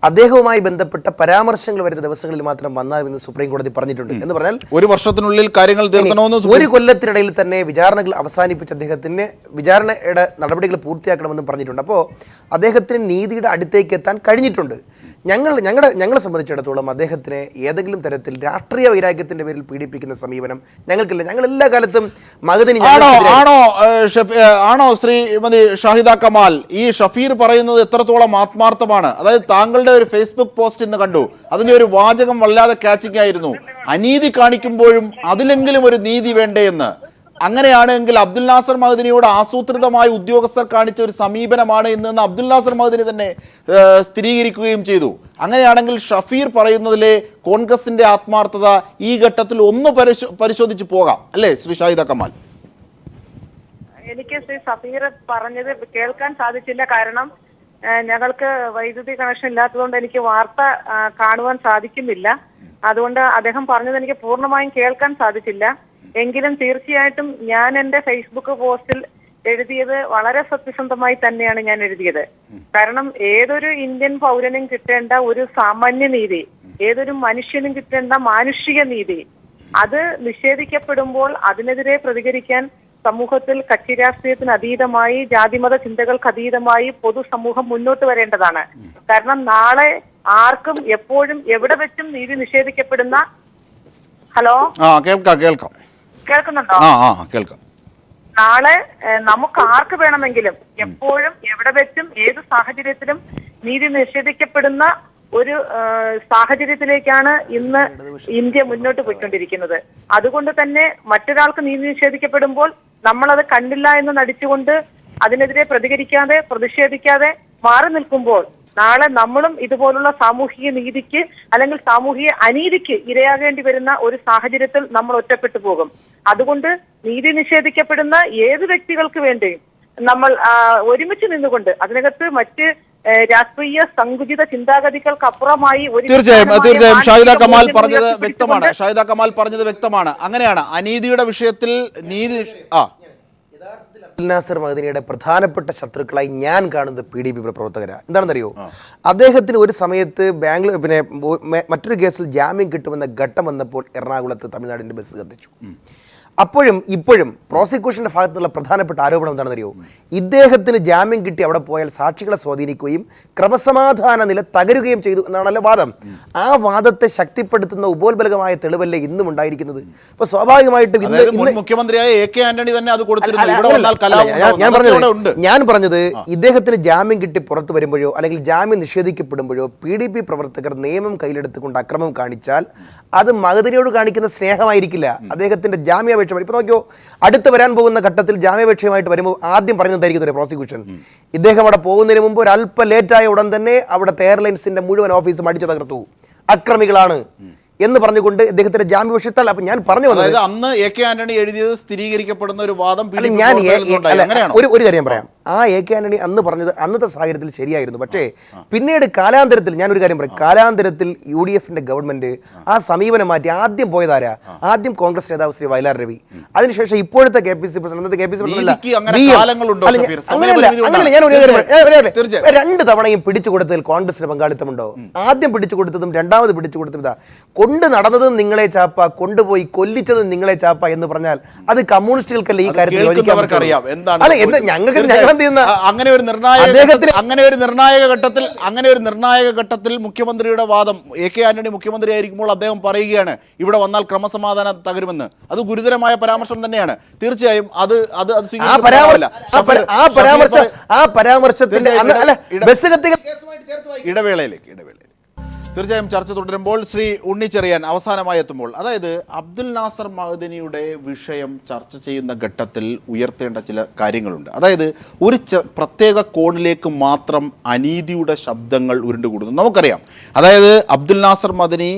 അദ്ദേഹവുമായി ബന്ധപ്പെട്ട പരാമർശങ്ങൾ വരുന്ന ദിവസങ്ങളിൽ മാത്രം വന്നാമെന്ന് സുപ്രീം കോടതി പറഞ്ഞിട്ടുണ്ട്. എന്ന് പറഞ്ഞാൽ ഒരു വർഷത്തിനുള്ളിൽ കാര്യങ്ങൾ തീർക്കണമെന്ന്, ഒരു കൊല്ലത്തിനിടയിൽ തന്നെ വിചാരണകൾ അവസാനിപ്പിച്ച് അദ്ദേഹത്തിന് വിചാരണയുടെ നടപടികൾ പൂർത്തിയാക്കണമെന്നും പറഞ്ഞിട്ടുണ്ട്. അപ്പോൾ അദ്ദേഹത്തിന് നീതിയുടെ അടുത്തേക്ക് എത്താൻ കഴിഞ്ഞിട്ടുണ്ട്. ഞങ്ങളെ സംബന്ധിച്ചിടത്തോളം അദ്ദേഹത്തിനെ ഏതെങ്കിലും തരത്തിൽ രാഷ്ട്രീയ വൈരാഗ്യത്തിന്റെ പേരിൽ പീഡിപ്പിക്കുന്ന സമീപനം ഞങ്ങൾക്കില്ല. ഞങ്ങൾ എല്ലാ കാലത്തും മഅ്ദനി ആണോ ശ്രീമതി ഷാഹിദ കമാൽ, ഈ ഷഫീർ പറയുന്നത് എത്രത്തോളം ആത്മാർത്ഥമാണ്? അതായത് താങ്കളുടെ ഒരു ഫേസ്ബുക്ക് പോസ്റ്റ് ഇന്ന് കണ്ടു, അതിന്റെ ഒരു വാചകം വല്ലാതെ ക്യാച്ചിങ് ആയിരുന്നു. അനീതി കാണിക്കുമ്പോഴും അതിലെങ്കിലും ഒരു നീതി വേണ്ടേ എന്ന്. അങ്ങനെയാണെങ്കിൽ അബ്ദുൽ നാസർ മഅ്ദനിയോട് ആസൂത്രിതമായി ഉദ്യോഗസ്ഥർ കാണിച്ച ഒരു സമീപനമാണ് ഇന്ന് അബ്ദുൽ നാസർ മഅ്ദനി തന്നെ സ്ഥിരീകരിക്കുകയും ചെയ്തു. അങ്ങനെയാണെങ്കിൽ ഷഫീർ പറയുന്നതിലെ കോൺഗ്രസിന്റെ ആത്മാർത്ഥത ഈ ഘട്ടത്തിൽ ഒന്ന് പരിശോധിച്ച് പോകാം അല്ലേ ശ്രീ ഷാഹിദ കമാൽ? എനിക്ക് ശ്രീ ഷഫീർ പറഞ്ഞത് കേൾക്കാൻ സാധിച്ചില്ല. കാരണം ഞങ്ങൾക്ക് വൈദ്യുതി കണക്ഷൻ ഇല്ലാത്തതുകൊണ്ട് എനിക്ക് വാർത്ത കാണുവാൻ സാധിക്കുന്നില്ല. അതുകൊണ്ട് അദ്ദേഹം പറഞ്ഞത് എനിക്ക് പൂർണ്ണമായും കേൾക്കാൻ സാധിച്ചില്ല. എങ്കിലും തീർച്ചയായിട്ടും ഞാൻ എന്റെ ഫേസ്ബുക്ക് പോസ്റ്റിൽ എഴുതിയത് വളരെ സത്യസന്ധമായി തന്നെയാണ് ഞാൻ എഴുതിയത്. കാരണം ഏതൊരു ഇന്ത്യൻ പൗരനും കിട്ടേണ്ട ഒരു സാമാന്യ നീതി, ഏതൊരു മനുഷ്യനും കിട്ടേണ്ട മാനുഷിക നീതി, അത് നിഷേധിക്കപ്പെടുമ്പോൾ അതിനെതിരെ പ്രതികരിക്കാൻ സമൂഹത്തിൽ കക്ഷി രാഷ്ട്രീയത്തിന് അതീതമായി, ജാതിമത ചിന്തകൾക്ക് അതീതമായി പൊതുസമൂഹം മുന്നോട്ട് വരേണ്ടതാണ്. കാരണം നാളെ ആർക്കും എപ്പോഴും എവിടെ വെച്ചും നീതി നിഷേധിക്കപ്പെടുന്ന ഹലോ കേൾക്കാം കേൾക്കുന്നുണ്ടോ? കേൾക്കാം. നാളെ നമുക്ക് ആർക്ക് വേണമെങ്കിലും എപ്പോഴും എവിടെ വെച്ചും ഏത് സാഹചര്യത്തിലും നീതി നിഷേധിക്കപ്പെടുന്ന ഒരു സാഹചര്യത്തിലേക്കാണ് ഇന്ന് ഇന്ത്യ മുന്നോട്ട് പോയിക്കൊണ്ടിരിക്കുന്നത്. അതുകൊണ്ട് തന്നെ മറ്റൊരാൾക്ക് നീതി നിഷേധിക്കപ്പെടുമ്പോൾ നമ്മളത് കണ്ടില്ല എന്ന് നടിച്ചുകൊണ്ട് അതിനെതിരെ പ്രതികരിക്കാതെ, പ്രതിഷേധിക്കാതെ മാറി നിൽക്കുമ്പോൾ നാളെ നമ്മളും ഇതുപോലുള്ള സാമൂഹിക നീതിക്ക് അല്ലെങ്കിൽ സാമൂഹിക അനീതിക്ക് ഇരയാകേണ്ടി വരുന്ന ഒരു സാഹചര്യത്തിൽ നമ്മൾ ഒറ്റപ്പെട്ടു പോകും. അതുകൊണ്ട് നീതി നിഷേധിക്കപ്പെടുന്ന ഏത് വ്യക്തികൾക്ക് വേണ്ടിയും നമ്മൾ ഒരുമിച്ച് നിന്നുകൊണ്ട് അതിനകത്ത് മറ്റ് രാഷ്ട്രീയ സങ്കുചിത ചിന്താഗതികൾക്ക് അപ്പുറമായി തീർച്ചയായും ഷാഹിദ കമാൽ പറഞ്ഞത് വ്യക്തമാണ്. അങ്ങനെയാണ് അനീതിയുടെ വിഷയത്തിൽ നീതി അബ്ദുൽ നാസർ മഅ്ദനിയുടെ പ്രധാനപ്പെട്ട ശത്രുക്കളായി ഞാൻ കാണുന്നത് PDP പ്രവർത്തകരാണ്. എന്താണെന്നറിയോ, അദ്ദേഹത്തിന് ഒരു സമയത്ത് ബാംഗ്ലൂർ മറ്റൊരു കേസിൽ ജാമ്യം കിട്ടുമെന്ന ഘട്ടം വന്നപ്പോൾ എറണാകുളത്ത് തമിഴ്നാടിന്റെ ബസ് കത്തിച്ചു. അപ്പോഴും ഇപ്പോഴും പ്രോസിക്യൂഷന്റെ ഭാഗത്തു നിന്നുള്ള പ്രധാനപ്പെട്ട ആരോപണം എന്താണെന്നറിയോ, ഇദ്ദേഹത്തിന് ജാമ്യം കിട്ടി അവിടെ പോയാൽ സാക്ഷികളെ സ്വാധീനിക്കുകയും ക്രമസമാധാന നില തകരുകയും ചെയ്തു എന്നാണല്ലോ വാദം. ആ വാദത്തെ ശക്തിപ്പെടുത്തുന്ന ഉപോത്ബലകമായ തെളിവല്ലേ ഇന്നും ഉണ്ടായിരിക്കുന്നത്. അപ്പൊ സ്വാഭാവികമായിട്ടും മുഖ്യമന്ത്രിയായ AK ആന്റണി തന്നെ അത് ഞാൻ പറഞ്ഞത് ഇദ്ദേഹത്തിന് ജാമ്യം കിട്ടി പുറത്തു വരുമ്പോഴോ അല്ലെങ്കിൽ ജാമ്യം നിഷേധിക്കപ്പെടുമ്പോഴോ PDP പ്രവർത്തകർ നിയമം കയ്യിലെടുത്തുകൊണ്ട് അക്രമം കാണിച്ചാൽ അത് മഅ്ദനിയോട് കാണിക്കുന്ന സ്നേഹമായിരിക്കില്ല, അദ്ദേഹത്തിന്റെ ജാമ്യാപേക്ഷ. ഇപ്പൊ നോക്കിയോ, അടുത്ത് വരാൻ പോകുന്ന ഘട്ടത്തിൽ ജാമ്യാപേക്ഷയുമായിട്ട് വരുമ്പോൾ ആദ്യം പറഞ്ഞതായിരിക്കും പ്രോസിക്യൂഷൻ. ഇദ്ദേഹം അവിടെ പോകുന്നതിന് മുമ്പ് ഒരു അല്പം ലേറ്റായ ഉടൻ തന്നെ അവിടുത്തെ എയർലൈൻസിന്റെ മുഴുവൻ ഓഫീസും അടിച്ചു തകർത്തു, അക്രമികളാണ് എന്ന് പറഞ്ഞുകൊണ്ട് ഇദ്ദേഹത്തിന്റെ ജാമ്യാപേക്ഷത്താൽ. അപ്പൊ ഞാൻ പറഞ്ഞു വന്നത് അന്ന് AK ആന്റണി എഴുതിയത് സ്ഥിരീകരിക്കപ്പെടുന്ന ഒരു വാദം ഞാൻ ഒരു കാര്യം പറയാം. ആ AK ആന്റണി അന്ന് പറഞ്ഞത് അന്നത്തെ സാഹചര്യത്തിൽ ശരിയായിരുന്നു. പക്ഷേ പിന്നീട് കാലാന്തരത്തിൽ ഞാൻ ഒരു കാര്യം പറയാം, കാലാന്തരത്തിൽ UDFന്റെ ഗവൺമെന്റ് ആ സമീപനം മാറ്റി ആദ്യം പോയതാരാ? ആദ്യം കോൺഗ്രസ് നേതാവ് ശ്രീ വയലാർ രവി, അതിനുശേഷം ഇപ്പോഴത്തെ KPC പ്രസിഡന്റ് രണ്ട് തവണയും പിടിച്ചു കൊടുത്തതിൽ കോൺഗ്രസിന് പങ്കാളിത്തമുണ്ടോ? ആദ്യം പിടിച്ചു കൊടുത്തതും രണ്ടാമത് പിടിച്ചു കൊടുത്തതും ഇതാ. കൊണ്ടു നടന്നതും നിങ്ങളെ ചാപ്പ, കൊണ്ടുപോയി കൊല്ലിച്ചതും നിങ്ങളെ ചാപ്പ എന്ന് പറഞ്ഞാൽ അത് കമ്മ്യൂണിസ്റ്റുകൾക്കല്ലേ ഈ കാര്യത്തിൽ ഞങ്ങൾക്ക് അങ്ങനെ ഒരു നിർണായക ഘട്ടത്തിൽ മുഖ്യമന്ത്രിയുടെ വാദം, AK ആന്റണി മുഖ്യമന്ത്രി ആയിരിക്കുമ്പോൾ അദ്ദേഹം പറയുകയാണ് ഇവിടെ വന്നാൽ ക്രമസമാധാനം തകരുമെന്ന്. അത് ഗുരുതരമായ പരാമർശം തന്നെയാണ്. തീർച്ചയായും ഇടവേളയിലേക്ക് തീർച്ചയായും ചർച്ച തുടരുമ്പോൾ ശ്രീ ഉണ്ണിച്ചെറിയാൻ അവസാനമായി എത്തുമ്പോൾ, അതായത് അബ്ദുൽ നാസർ മഅ്ദനിയുടെ വിഷയം ചർച്ച ചെയ്യുന്ന ഘട്ടത്തിൽ ഉയർത്തേണ്ട ചില കാര്യങ്ങളുണ്ട്. അതായത് ഒരു പ്രത്യേക കോണിലേക്ക് മാത്രം അനീതിയുടെ ശബ്ദങ്ങൾ ഉരുണ്ടുകൂടുന്നു. നമുക്കറിയാം, അതായത് അബ്ദുൽ നാസർ മഅ്ദനി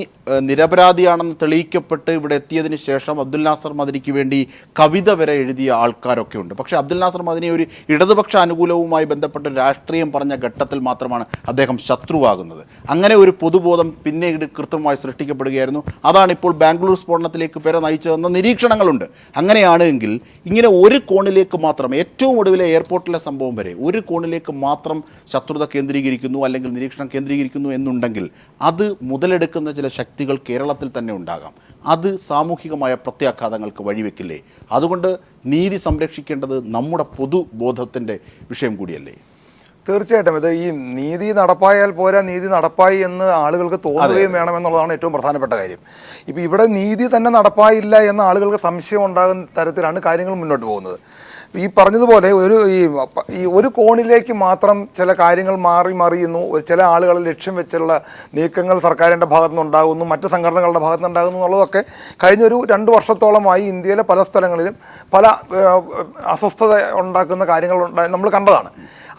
നിരപരാധിയാണെന്ന് തെളിയിക്കപ്പെട്ട് ഇവിടെ എത്തിയതിന് ശേഷം അബ്ദുൽ നാസർ മഅ്ദനിക്ക് വേണ്ടി കവിത വരെ എഴുതിയ ആൾക്കാരൊക്കെ ഉണ്ട്. പക്ഷേ അബ്ദുൽ നാസർ മഅ്ദനി ഒരു ഇടതുപക്ഷ അനുകൂലവുമായി ബന്ധപ്പെട്ട രാഷ്ട്രീയം പറഞ്ഞ ഘട്ടത്തിൽ മാത്രമാണ് അദ്ദേഹം ശത്രുവാകുന്നത്. അങ്ങനെ ഒരു പൊതുബോധം പിന്നീട് കൃത്യമായി സൃഷ്ടിക്കപ്പെടുകയായിരുന്നു. അതാണ് ഇപ്പോൾ ബാംഗ്ലൂർ സ്ഫോടനത്തിലേക്ക് പേരെ നയിച്ചതെന്ന നിരീക്ഷണങ്ങളുണ്ട്. അങ്ങനെയാണെങ്കിൽ ഇങ്ങനെ ഒരു കോണിലേക്ക് മാത്രം, ഏറ്റവും ഒടുവിലെ എയർപോർട്ടിലെ സംഭവം വരെ ഒരു കോണിലേക്ക് മാത്രം ശത്രുത കേന്ദ്രീകരിക്കുന്നു അല്ലെങ്കിൽ നിരീക്ഷണം കേന്ദ്രീകരിക്കുന്നു എന്നുണ്ടെങ്കിൽ അത് മുതലെടുക്കുന്ന ചില ശക്തികൾ കേരളത്തിൽ തന്നെ ഉണ്ടാകാം. അത് സാമൂഹികമായ പ്രത്യാഘാതങ്ങൾക്ക് വഴിവെക്കില്ലേ? അതുകൊണ്ട് നീതി സംരക്ഷിക്കേണ്ടത് നമ്മുടെ പൊതുബോധത്തിൻ്റെ വിഷയം കൂടിയല്ലേ? തീർച്ചയായിട്ടും ഇത് ഈ നീതി നടപ്പായാൽ പോരാ, നീതി നടപ്പായി എന്ന് ആളുകൾക്ക് തോന്നുകയും വേണമെന്നുള്ളതാണ് ഏറ്റവും പ്രധാനപ്പെട്ട കാര്യം. ഇപ്പം ഇവിടെ നീതി തന്നെ നടപ്പായില്ല എന്ന ആളുകൾക്ക് സംശയം ഉണ്ടാകുന്ന തരത്തിലാണ് കാര്യങ്ങൾ മുന്നോട്ട് പോകുന്നത്. ഈ പറഞ്ഞതുപോലെ ഒരു കോണിലേക്ക് മാത്രം ചില കാര്യങ്ങൾ മറിയുന്നു, ചില ആളുകളെ ലക്ഷ്യം വെച്ചുള്ള നീക്കങ്ങൾ സർക്കാരിൻ്റെ ഭാഗത്തുനിന്നുണ്ടാകുന്നു, മറ്റ് സംഘടനകളുടെ ഭാഗത്തുനിന്നുണ്ടാകുന്നു എന്നുള്ളതൊക്കെ കഴിഞ്ഞൊരു 2 വർഷത്തോളമായി ഇന്ത്യയിലെ പല സ്ഥലങ്ങളിലും പല അസ്വസ്ഥത ഉണ്ടാക്കുന്ന കാര്യങ്ങൾ നമ്മൾ കണ്ടതാണ്.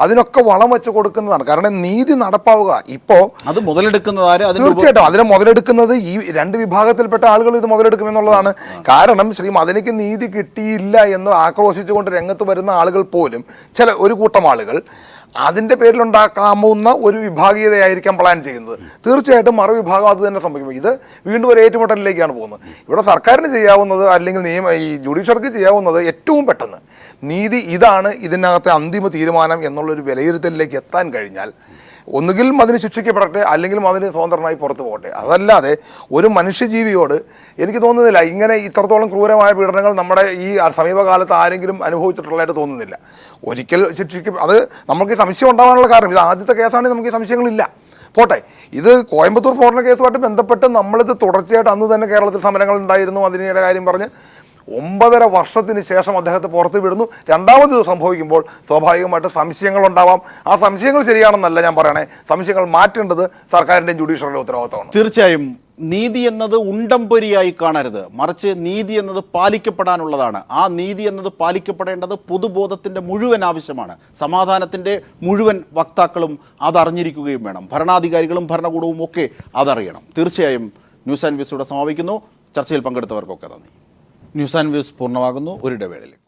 അതിനൊക്കെ വളം വെച്ച് കൊടുക്കുന്നതാണ്. കാരണം നീതി നടപ്പാവുക ഇപ്പോൾ അത് മുതലെടുക്കുന്നത് തീർച്ചയായിട്ടും അതിനെ മുതലെടുക്കുന്നത് ഈ 2 വിഭാഗത്തിൽപ്പെട്ട ആളുകൾ ഇത് മുതലെടുക്കുമെന്നുള്ളതാണ്. കാരണം ശ്രീ മദനിക്ക് നീതി കിട്ടിയില്ല എന്ന് ആക്രോശിച്ചുകൊണ്ട് രംഗത്ത് വരുന്ന ആളുകൾ പോലും ഒരു കൂട്ടം ആളുകൾ അതിൻ്റെ പേരിലുണ്ടാക്കാവുന്ന ഒരു വിഭാഗീയതയായിരിക്കാം പ്ലാൻ ചെയ്യുന്നത്. തീർച്ചയായിട്ടും മറുവിഭാഗം അത് തന്നെ സംഭവിക്കും. ഇത് വീണ്ടും ഒരു ഏറ്റുമുട്ടലിലേക്കാണ് പോകുന്നത്. ഇവിടെ സർക്കാരിന് ചെയ്യാവുന്നത്, അല്ലെങ്കിൽ ഈ ജുഡീഷ്യർക്ക് ചെയ്യാവുന്നത് ഏറ്റവും പെട്ടെന്ന് നീതി ഇതാണ് ഇതിനകത്തെ അന്തിമ തീരുമാനം എന്നുള്ളൊരു വിലയിരുത്തലിലേക്ക് എത്താൻ കഴിഞ്ഞാൽ ഒന്നുകിൽ അതിന് ശിക്ഷിക്കപ്പെടട്ടെ, അല്ലെങ്കിൽ അതിന് സ്വതന്ത്രമായി പുറത്തു പോകട്ടെ. അതല്ലാതെ ഒരു മനുഷ്യജീവിയോട് എനിക്ക് തോന്നുന്നില്ല ഇങ്ങനെ ഇത്രത്തോളം ക്രൂരമായ പീഡനങ്ങൾ നമ്മുടെ ഈ സമീപകാലത്ത് ആരെങ്കിലും അനുഭവിച്ചിട്ടുള്ളതായിട്ട് തോന്നുന്നില്ല. ഒരിക്കൽ അത് നമുക്ക് സംശയം ഉണ്ടാകാനുള്ള കാരണം ഇത് ആദ്യത്തെ കേസാണെങ്കിൽ നമുക്ക് ഈ സംശയങ്ങളില്ല. പോട്ടെ, ഇത് കോയമ്പത്തൂർ സ്ഫോടന കേസുമായിട്ട് ബന്ധപ്പെട്ട് നമ്മളിത് തുടർച്ചയായിട്ട് അന്ന് തന്നെ കേരളത്തിൽ സമരങ്ങൾ ഉണ്ടായിരുന്നു. അതിനിടെ കാര്യം പറഞ്ഞ് 9.5 വർഷത്തിന് ശേഷം അദ്ദേഹത്തെ പുറത്തു വിടുന്നു. രണ്ടാമത് ഇത് സംഭവിക്കുമ്പോൾ സ്വാഭാവികമായിട്ട് സംശയങ്ങളുണ്ടാവാം. ആ സംശയങ്ങൾ ശരിയാണെന്നല്ല ഞാൻ പറയണേ, സംശയങ്ങൾ മാറ്റേണ്ടത് സർക്കാരിൻ്റെയും ജുഡീഷ്യറിയുടെ ഉത്തരവാദിത്തമാണ്. തീർച്ചയായും നീതി എന്നത് ഉണ്ടംപൊരിയായി കാണരുത്, മറിച്ച് നീതി എന്നത് പാലിക്കപ്പെടാനുള്ളതാണ്. ആ നീതി എന്നത് പാലിക്കപ്പെടേണ്ടത് പൊതുബോധത്തിൻ്റെ മുഴുവൻ ആവശ്യമാണ്. സമാധാനത്തിൻ്റെ മുഴുവൻ വക്താക്കളും അതറിഞ്ഞിരിക്കുകയും വേണം. ഭരണാധികാരികളും ഭരണകൂടവും ഒക്കെ അതറിയണം. തീർച്ചയായും ന്യൂസ് ആൻഡ് വ്യൂസ് ഇവിടെ സമാപിക്കുന്നു. ചർച്ചയിൽ പങ്കെടുത്തവർക്കൊക്കെ നന്ദി. ന്യൂസ് ആൻഡ് വ്യൂസ് പൂർണ്ണമാകുന്നു. ഒരു ഇടവേളയിലേക്ക്.